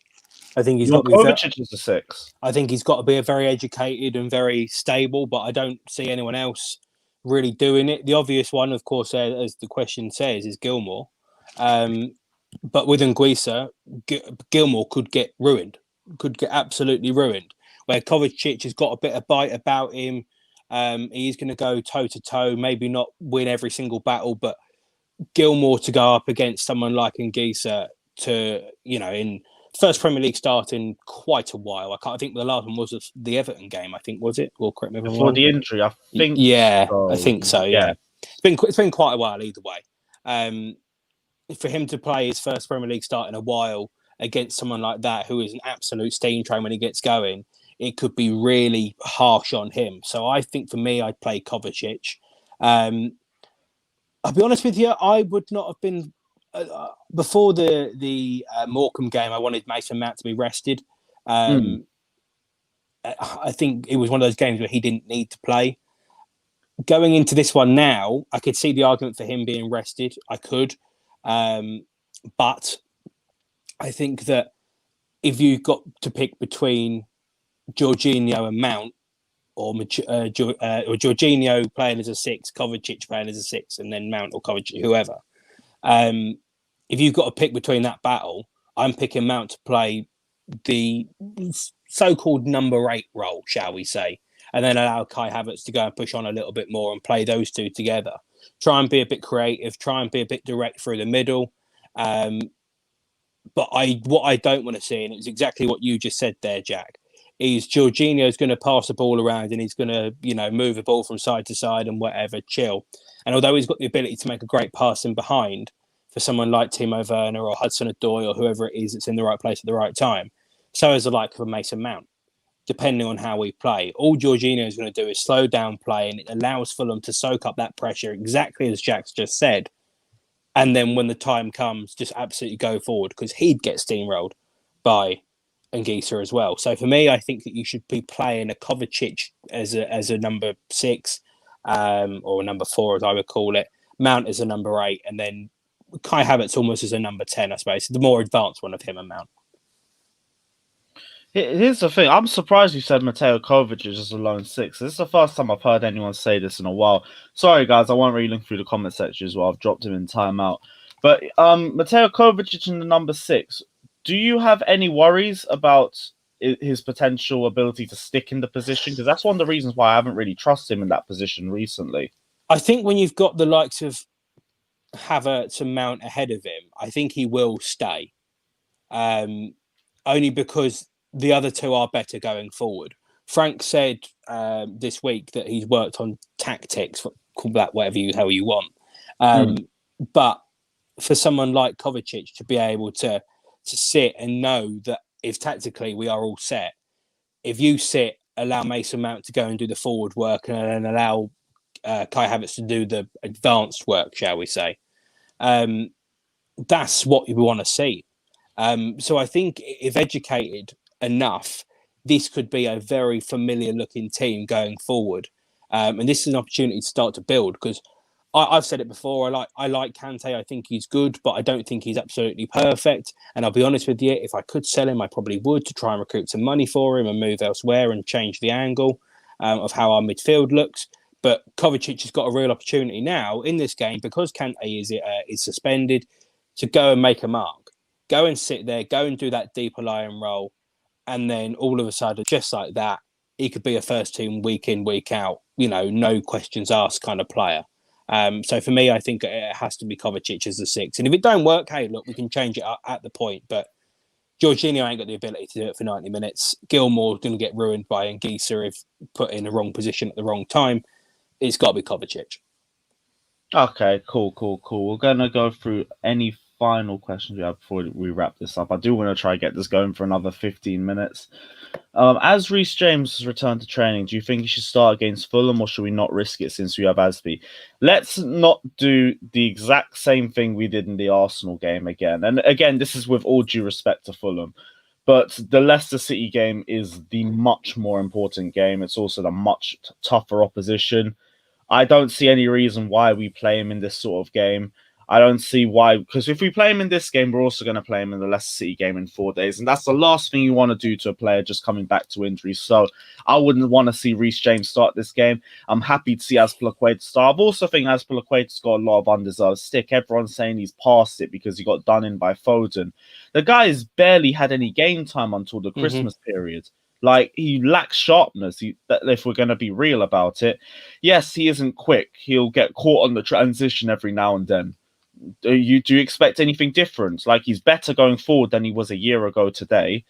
I think he's Kovacic is a 6. I think he's got to be a very educated and very stable, but I don't see anyone else really doing it. The obvious one, of course, as the question says, is Gilmour. But with N'Guisa, Gilmour could get ruined, could get absolutely ruined. Where Kovacic has got a bit of bite about him. He's going to go toe-to-toe, maybe not win every single battle, but Gilmour to go up against someone like N'Guisa in first Premier League start in quite a while. I think the last one was the Everton game. I think, was it? Or correct me if I'm Before wrong. the injury, I think. Yeah, so. I think so. Yeah. It's been quite a while either way. For him to play his first Premier League start in a while against someone like that, who is an absolute steam train when he gets going, it could be really harsh on him. So I think for me, I'd play Kovacic. I'll be honest with you, I would not have been before the Morecambe game. I wanted Mason Mount to be rested. I think it was one of those games where he didn't need to play. Going into this one now, I could see the argument for him being rested. I could, but I think that if you've got to pick between Jorginho and Mount, or Jorginho playing as a 6, Kovacic playing as a 6, and then Mount or Kovacic, whoever. If you've got to pick between that battle, I'm picking Mount to play the so-called number 8 role, shall we say, and then allow Kai Havertz to go and push on a little bit more and play those two together. Try and be a bit creative, try and be a bit direct through the middle. But what I don't want to see, and it's exactly what you just said there, Jack, is Jorginho's going to pass the ball around and he's going to, move the ball from side to side and whatever, chill. And although he's got the ability to make a great pass in behind for someone like Timo Werner or Hudson-Odoi or whoever it is that's in the right place at the right time, so is the like of Mason Mount, depending on how we play. All Jorginho is going to do is slow down play, and it allows Fulham to soak up that pressure, exactly as Jack's just said. And then when the time comes, just absolutely go forward, because he'd get steamrolled by Anguissa as well. So for me, I think that you should be playing a Kovacic as a number 6, or a number 4, as I would call it. Mount as a number 8, and then Kai Havertz almost as a number 10, I suppose. The more advanced one of him and Mount. Here's the thing. I'm surprised you said Mateo Kovacic is a lone 6. This is the first time I've heard anyone say this in a while. Sorry, guys. I won't really look through the comment section as well. I've dropped him in timeout. But Mateo Kovacic in the number 6. Do you have any worries about his potential ability to stick in the position? Because that's one of the reasons why I haven't really trusted him in that position recently. I think when you've got the likes of Havertz and Mount ahead of him, I think he will stay. Only because the other two are better going forward. Frank said this week that he's worked on tactics, call that whatever you want. But for someone like Kovacic to be able to sit and know that if tactically we are all set, if you sit, allow Mason Mount to go and do the forward work and then allow Kai Havertz to do the advanced work, shall we say, that's what we want to see. So I think if educated enough, this could be a very familiar looking team going forward. And this is an opportunity to start to build, because I've said it before. I like Kante. I think he's good, but I don't think he's absolutely perfect. And I'll be honest with you, if I could sell him, I probably would, to try and recruit some money for him and move elsewhere and change the angle of how our midfield looks. But Kovacic has got a real opportunity now in this game, because Kante is suspended, to go and make a mark. Go and sit there, go and do that deeper lying role. And then all of a sudden, just like that, he could be a first team week in, week out, no questions asked kind of player. So for me, I think it has to be Kovacic as the 6. And if it don't work, hey, look, we can change it at the point. But Jorginho ain't got the ability to do it for 90 minutes. Gilmore's going to get ruined by Anguissa if put in the wrong position at the wrong time. It's got to be Kovacic. Okay, cool. We're going to go through any final questions we have before we wrap this up. I do want to try and get this going for another 15 minutes. As Reece James has returned to training, do you think he should start against Fulham, or should we not risk it since we have Aspi? Let's not do the exact same thing we did in the Arsenal game again. And again, this is with all due respect to Fulham, but the Leicester City game is the much more important game. It's also the much tougher opposition. I don't see any reason why we play him in this sort of game. I don't see why, because if we play him in this game, we're also going to play him in the Leicester City game in 4 days. And that's the last thing you want to do to a player just coming back to injury. So I wouldn't want to see Reece James start this game. I'm happy to see Azpilicueta start. I also think Azpilicueta's got a lot of undeserved stick. Everyone's saying he's past it because he got done in by Foden. The guy has barely had any game time until the Christmas period. Like, he lacks sharpness, if we're going to be real about it. Yes, he isn't quick. He'll get caught on the transition every now and then. do you expect anything different? Like, he's better going forward than he was a year ago today.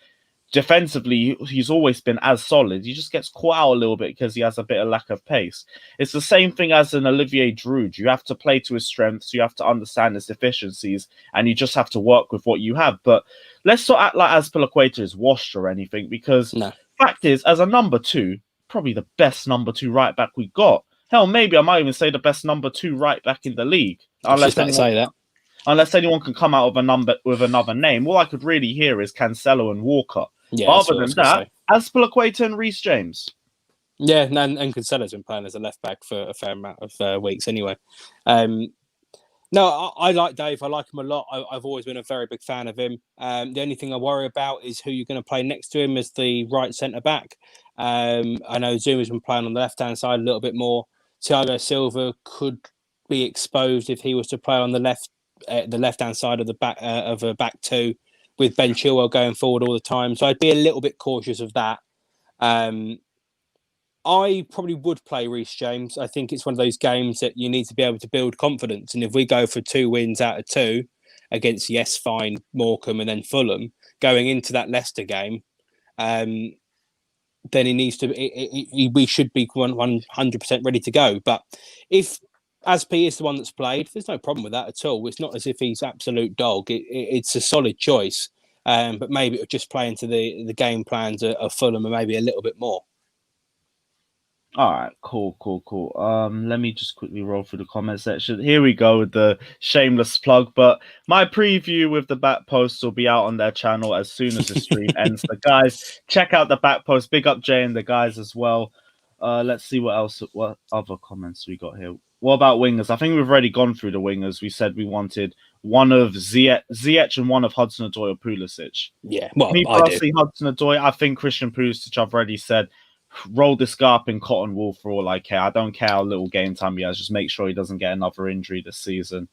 Defensively, he's always been as solid. He just gets caught out a little bit because he has a bit of lack of pace. It's the same thing as an Olivier Giroud. You have to play to his strengths, you have to understand his deficiencies, and you just have to work with what you have. But let's not act like Azpilicueta is washed or anything, because fact is, as a number 2, probably the best number 2 right back we got. Hell, maybe I might even say the best number 2 right back in the league. Unless anyone can come out with another name. All I could really hear is Cancelo and Walker. Yeah, but other than that, Azpilicueta and Reece James. Yeah, and Cancelo's been playing as a left back for a fair amount of weeks anyway. No, I like Dave. I like him a lot. I've always been a very big fan of him. The only thing I worry about is who you're going to play next to him as the right centre back. I know Zuma's been playing on the left hand side a little bit more. Thiago Silva could be exposed if he was to play on the left hand side of the back of a back 2, with Ben Chilwell going forward all the time. So I'd be a little bit cautious of that. I probably would play Reece James. I think it's one of those games that you need to be able to build confidence. And if we go for 2 wins out of 2 against, Morecambe and then Fulham, going into that Leicester game, then he needs to. We should be 100% ready to go. But if Aspi is the one that's played, there's no problem with that at all. It's not as if he's absolute dog. It's a solid choice. But maybe it would just play into the game plans of Fulham and maybe a little bit more. All right, cool. Let me just quickly roll through the comment section. Here we go with the shameless plug, but my preview with the back post will be out on their channel as soon as the stream ends. So guys, check out the back post. Big up Jay and the guys as well. Let's see what other comments we got here. What about wingers? I think we've already gone through the wingers. We said we wanted one of Ziyech and one of Hudson-Odoi or Pulisic. Yeah, well, me personally, Hudson-Odoi. I think Christian Pulisic, I've already said, roll this guy up in cotton wool for all I care. I don't care how little game time he has. Just make sure he doesn't get another injury this season.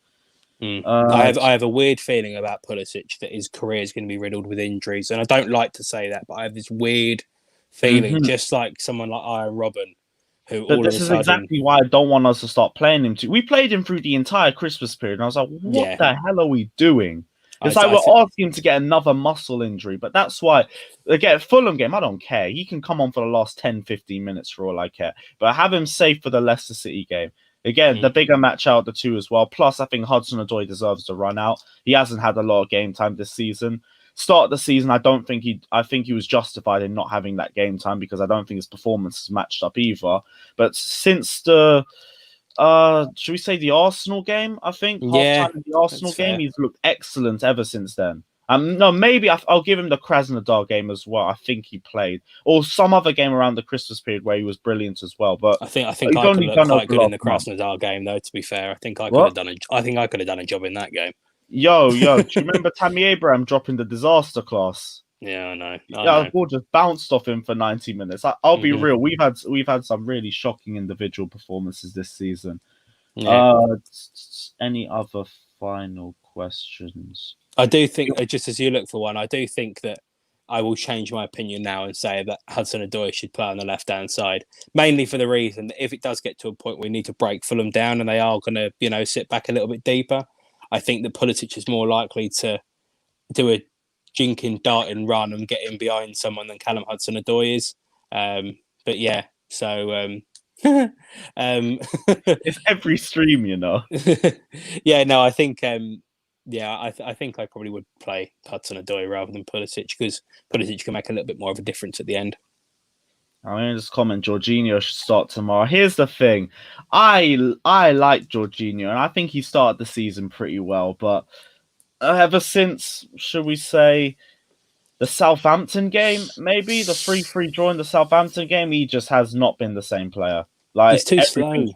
I have a weird feeling about Pulisic that his career is going to be riddled with injuries, and I don't like to say that, but I have this weird feeling, just like someone like Iron Robin, who but this is exactly why I don't want us to start playing him. We played him through the entire Christmas period, and I was like, what the hell are we doing? It's like we're asking him to get another muscle injury, but that's why, again, Fulham game, I don't care. He can come on for the last 10, 15 minutes for all I care. But have him safe for the Leicester City game. Again, the bigger match out of the 2 as well. Plus, I think Hudson-Odoi deserves to run out. He hasn't had a lot of game time this season. Start of the season, I think he was justified in not having that game time because I don't think his performance has matched up either. But since the should we say the Arsenal game? I think halftime in the Arsenal game, he's looked excellent ever since then. No, maybe I'll give him the Krasnodar game as well. I think he played, or some other game around the Christmas period where he was brilliant as well. But I think I could look quite good in the Krasnodar game, though. To be fair, I think I could have done a job in that game. Yo, do you remember Tammy Abraham dropping the disaster class? Yeah, I know. The ball just bounced off him for 90 minutes. I'll be real. We've had some really shocking individual performances this season. Yeah. Any other final questions? I do think, just as you look for one, I do think that I will change my opinion now and say that Hudson-Odoi should play on the left-hand side, mainly for the reason that if it does get to a point where we need to break Fulham down and they are going to, sit back a little bit deeper, I think that Pulisic is more likely to do a jinking, darting run and get in behind someone than Callum Hudson-Odoi is. But yeah, so... it's every stream, Yeah, no, I think... I think I probably would play Hudson-Odoi rather than Pulisic because Pulisic can make a little bit more of a difference at the end. I'm going to just comment, Jorginho should start tomorrow. Here's the thing. I like Jorginho, and I think he started the season pretty well, but ever since, should we say, the Southampton game, maybe, the 3-3 draw in the Southampton game, he just has not been the same player. Like, he's too slow.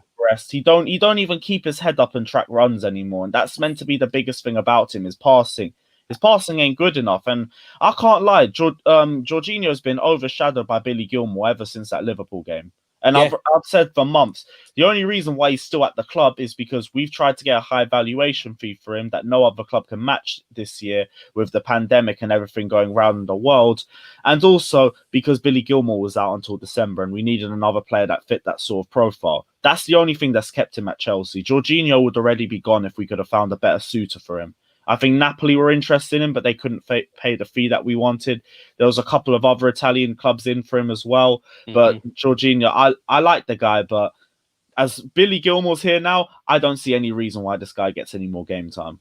He don't even keep his head up and track runs anymore, and that's meant to be the biggest thing about him, is passing. His passing ain't good enough, and I can't lie. Jorginho has been overshadowed by Billy Gilmour ever since that Liverpool game. And Yeah. I've said for months, the only reason why he's still at the club is because we've tried to get a high valuation fee for him that no other club can match this year with the pandemic and everything going around the world. And also because Billy Gilmore was out until December and we needed another player that fit that sort of profile. That's the only thing that's kept him at Chelsea. Jorginho would already be gone if we could have found a better suitor for him. I think Napoli were interested in him, but they couldn't pay the fee that we wanted. There was a couple of other Italian clubs in for him as well. But Jorginho, I like the guy, but as Billy Gilmore's here now, I don't see any reason why this guy gets any more game time.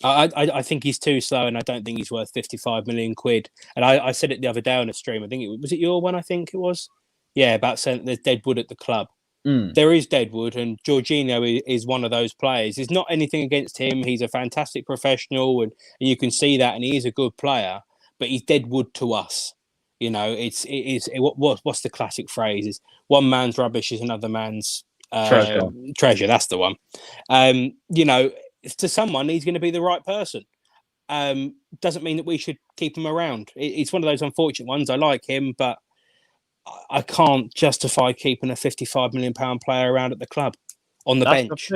I think he's too slow, and I don't think he's worth 55 million quid. And I said it the other day on a stream. I think was it your one? I think it was. Yeah, about saying there's deadwood at the club. There is deadwood, and Jorginho is one of those players. There's not anything against him. He's a fantastic professional, and you can see that, and he is a good player. But he's deadwood to us. You know, what's the classic phrase? Is one man's rubbish is another man's treasure. That's the one. You know, to someone, he's going to be the right person. Doesn't mean that we should keep him around. It's one of those unfortunate ones. I like him, but I can't justify keeping a £55 million player around at the club on the bench.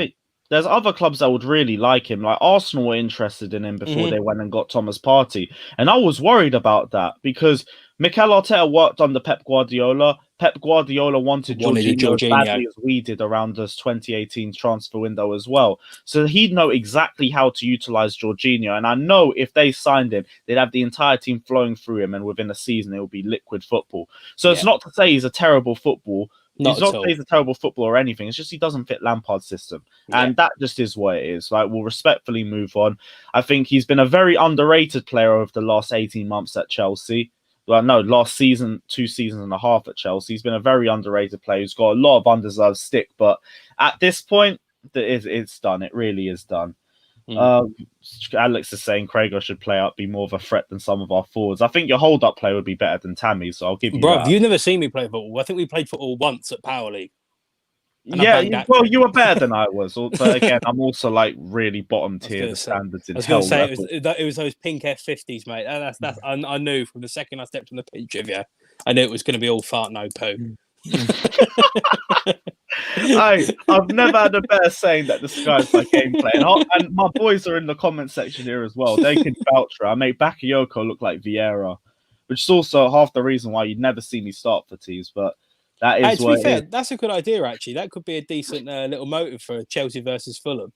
There's other clubs that would really like him. Like Arsenal were interested in him before they went and got Thomas Partey. And I was worried about that because Mikel Arteta worked under Pep Guardiola. Pep Guardiola wanted Jorginho as badly as we did around this 2018 transfer window as well. So he'd know exactly how to utilize Jorginho. And I know if they signed him, they'd have the entire team flowing through him. And within a season, it will be liquid football. So it's not to say he's a terrible football. He's not saying he's a terrible footballer or anything. It's just he doesn't fit Lampard's system. And that just is what it is. Like, we'll respectfully move on. I think he's been a very underrated player over the last 18 months at Chelsea. Well, no, last season, 2 seasons and a half at Chelsea. He's been a very underrated player who's got a lot of undeserved stick. But at this point, it's done. It really is done. Alex is saying Craigo should play up, be more of a threat than some of our forwards. I think your hold-up play would be better than Tammy, so I'll give you that. You've never seen me play football. I think we played football once at Power League. Well, you were better than I was. But again, I'm also like really bottom tier standards in hell. I was going to say, it was those pink F50s, mate. I knew from the second I stepped on the pitch of you, I knew it was going to be all fart, no poo. I've never had a better saying that describes my gameplay. And my boys are in the comment section here as well. They can vouch for it. I make Bakayoko look like Vieira, which is also half the reason why you'd never see me start for tees. But that is to be fair, that's a good idea, actually. That could be a decent little motive for Chelsea versus Fulham.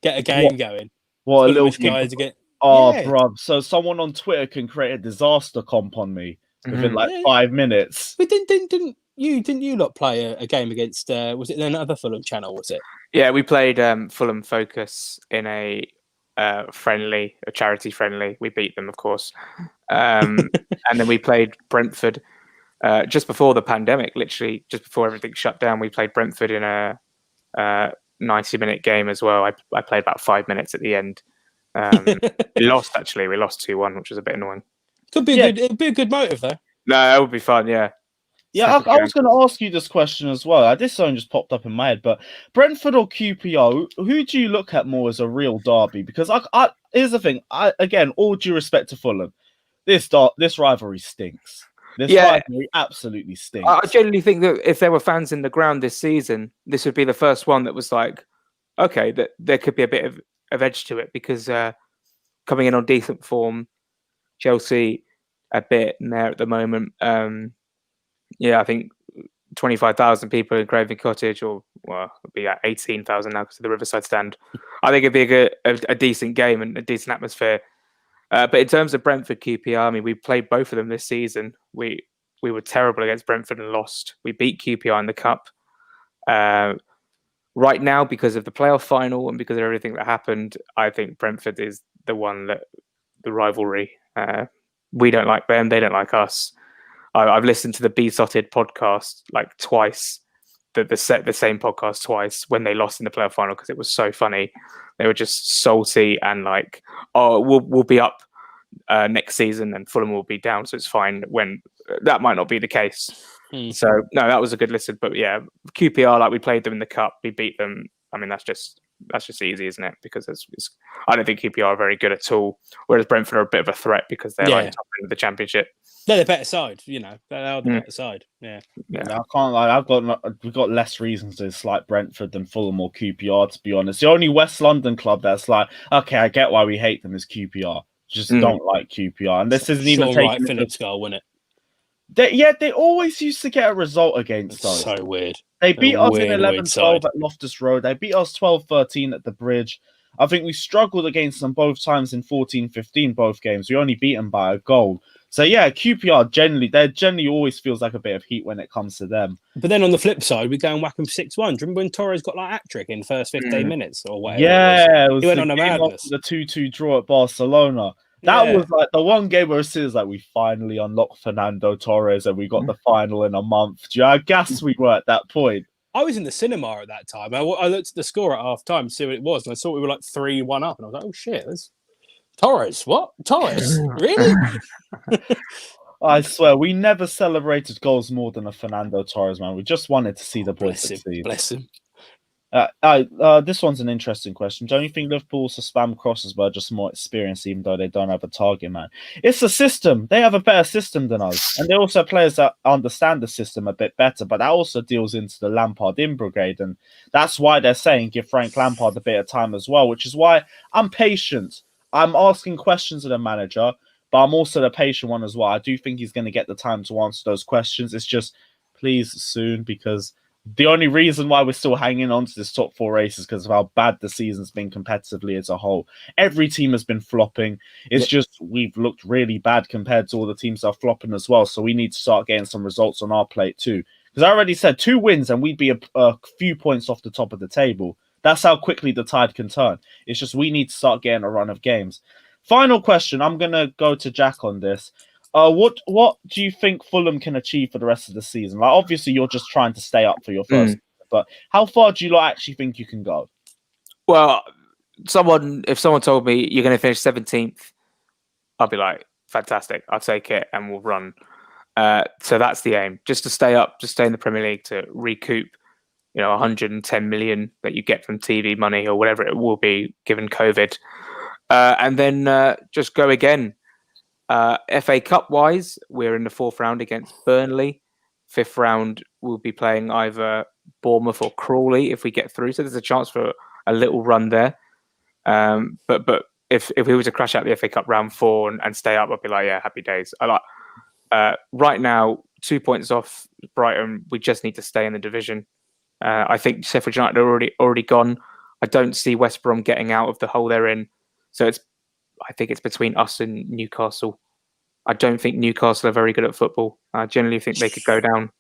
Get a game going. What a little guys again. Bruv. So someone on Twitter can create a disaster comp on me within 5 minutes. But didn't you lot play a game against was it another Fulham channel, was it? Yeah, we played Fulham Focus in a charity friendly. We beat them, of course. And then we played Brentford just before the pandemic, literally just before everything shut down. We played Brentford in a 90-minute game as well. I played about 5 minutes at the end. We lost 2-1, which was a bit annoying. It'd be a good motive though. No, it would be fun, yeah. Yeah, I was going to ask you this question as well. This song just popped up in my head, but Brentford or QPR, who do you look at more as a real derby? Because here's the thing. Again, all due respect to Fulham, this rivalry stinks. Rivalry absolutely stinks. I genuinely think that if there were fans in the ground this season, this would be the first one that was like, okay, that there could be a bit of edge to it because coming in on decent form, Chelsea a bit in there at the moment. I think 25,000 people in Craven Cottage, or it'll be at 18,000 now because of the Riverside stand. I think it'd be a decent game and a decent atmosphere. But in terms of Brentford QPR, I mean, we played both of them this season. We were terrible against Brentford and lost. We beat QPR in the cup. Right now, because of the playoff final and because of everything that happened, I think Brentford is the one that the rivalry. We don't like them; they don't like us. I've listened to the Besotted podcast like twice, the same podcast twice when they lost in the playoff final because it was so funny. They were just salty and like, oh, we'll be up next season and Fulham will be down, so it's fine. When that might not be the case. So no, that was a good listen. But yeah, QPR, like we played them in the cup, we beat them. I mean, that's just that's just easy, isn't it? Because I don't think QPR are very good at all. Whereas Brentford are a bit of a threat because they're like top end of the Championship. They're the better side, they are the better side. Yeah. I can't lie. We've got less reasons to dislike Brentford than Fulham or QPR. To be honest, the only West London club that's like, okay, I get why we hate them is QPR. Just don't like QPR, and this isn't even taking Phillips goal, wasn't it? They always used to get a result against us. So weird. They beat us in 11-12 at Loftus Road. They beat us 12-13 at the Bridge. I think we struggled against them both times in 14-15, both games. We only beat them by a goal. So, yeah, QPR generally always feels like a bit of heat when it comes to them. But then on the flip side, we go and whack them 6-1. Do you remember when Torres got like hat-trick in the first 15 minutes or whatever? Yeah, it was he went on a madness. The 2-2 draw at Barcelona. That was like the one game where it was like, we finally unlocked Fernando Torres and we got the final in a month. Do you know how gassed we were at that point? I was in the cinema at that time. I looked at the score at half time to see what it was, and I saw we were like 3-1 up, and I was like, oh shit, there's Torres. What? Torres? Really? I swear, we never celebrated goals more than a Fernando Torres, man. We just wanted to see the boys succeed. Bless him. This one's an interesting question. Don't you think Liverpool also spam crosses but just more experienced, even though they don't have a target man? It's a system. They have a better system than us. And they also have players that understand the system a bit better, but that also deals into the Lampard in brigade. And that's why they're saying give Frank Lampard a bit of time as well, which is why I'm patient. I'm asking questions of the manager, but I'm also the patient one as well. I do think he's going to get the time to answer those questions. It's just, please, soon, because the only reason why we're still hanging on to this top four race is because of how bad the season's been competitively as a whole. Every team has been flopping. It's just we've looked really bad compared to all the teams that are flopping as well. So we need to start getting some results on our plate too. Because I already said 2 wins and we'd be a few points off the top of the table. That's how quickly the tide can turn. It's just we need to start getting a run of games. Final question. I'm going to go to Jack on this. What do you think Fulham can achieve for the rest of the season? Like, obviously, you're just trying to stay up for your first, but how far do you actually think you can go? Well, if someone told me you're going to finish 17th, I'll be like, fantastic, I'll take it and we'll run. So that's the aim, just to stay up, just stay in the Premier League to recoup, 110 million that you get from TV money or whatever it will be given COVID, and then just go again. FA Cup wise, we're in the 4th round against Burnley. 5th round, we'll be playing either Bournemouth or Crawley if we get through. So there's a chance for a little run there. But if we were to crash out the FA Cup round 4 and stay up, I'd be like, yeah, happy days. Right now, 2 points off Brighton. We just need to stay in the division. I think Sheffield United are already gone. I don't see West Brom getting out of the hole they're in. So I think it's between us and Newcastle. I don't think Newcastle are very good at football. I generally think they could go down.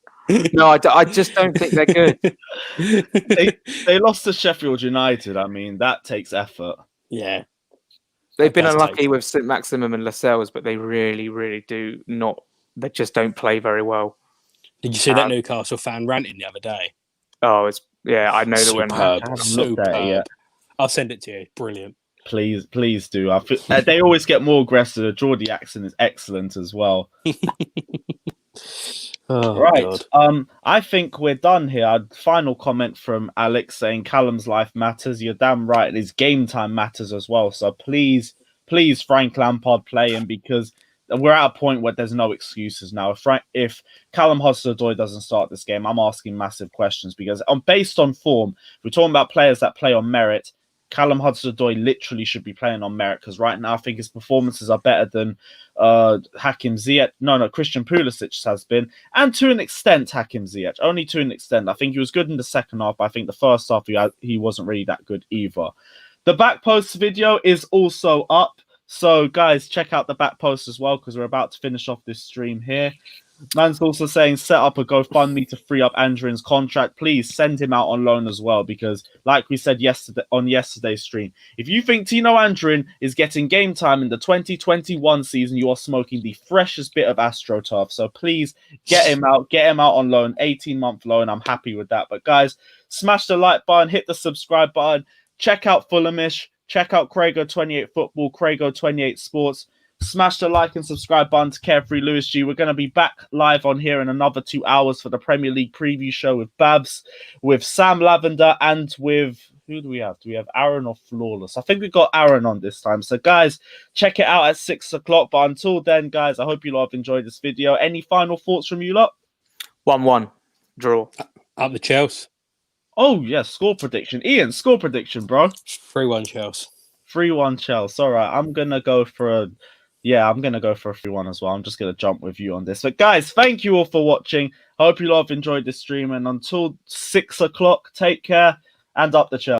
No, I just don't think they're good. They lost to Sheffield United. I mean, that takes effort. Yeah. They've been unlucky with St. Maximum and Lascelles, but they really, really do not. They just don't play very well. Did you see that Newcastle fan ranting the other day? Oh, I know the one. Superb. I'll send it to you. Brilliant. Please do. They always get more aggressive. The Geordie accent is excellent as well. Right. God. I think we're done here. Final comment from Alex saying Callum's life matters. You're damn right. His game time matters as well. So please, Frank Lampard play him, because we're at a point where there's no excuses now. If Callum Hudson-Odoi doesn't start this game, I'm asking massive questions, because based on form, we're talking about players that play on merit. Callum Hudson-Odoi literally should be playing on merit, because right now I think his performances are better than Hakim Ziyech. No, Christian Pulisic has been, and to an extent Hakim Ziyech. Only to an extent. I think he was good in the second half, but I think the first half he wasn't really that good either. The back post video is also up, so guys, check out the back post as well, because we're about to finish off this stream here. Man's also saying set up a GoFundMe to free up Andrin's contract. Please send him out on loan as well, because like we said yesterday's stream, if you think Tino Andrin is getting game time in the 2021 season, you are smoking the freshest bit of AstroTurf. So please get him out on loan, 18-month loan. I'm happy with that. But guys, smash the like button, hit the subscribe button, check out Fulhamish, check out Craigo28 Football, Craigo28 Sports. Smash the like and subscribe button to Carefree Lewis G. We're going to be back live on here in another 2 hours for the Premier League preview show with Babs, with Sam Lavender, and with Who do we have? Do we have Aaron or Flawless? I think we got Aaron on this time. So, guys, check it out at 6 o'clock. But until then, guys, I hope you lot have enjoyed this video. Any final thoughts from you lot? 1-1 draw. Up the Chelsea. Oh, yes, score prediction. Ian, score prediction, bro. 3-1 Chelsea. 3-1 Chelsea. All right, I'm going to go for a 3-1 as well. I'm just going to jump with you on this. But, guys, thank you all for watching. I hope you lot have enjoyed this stream. And until 6 o'clock, take care and up the Chelsea.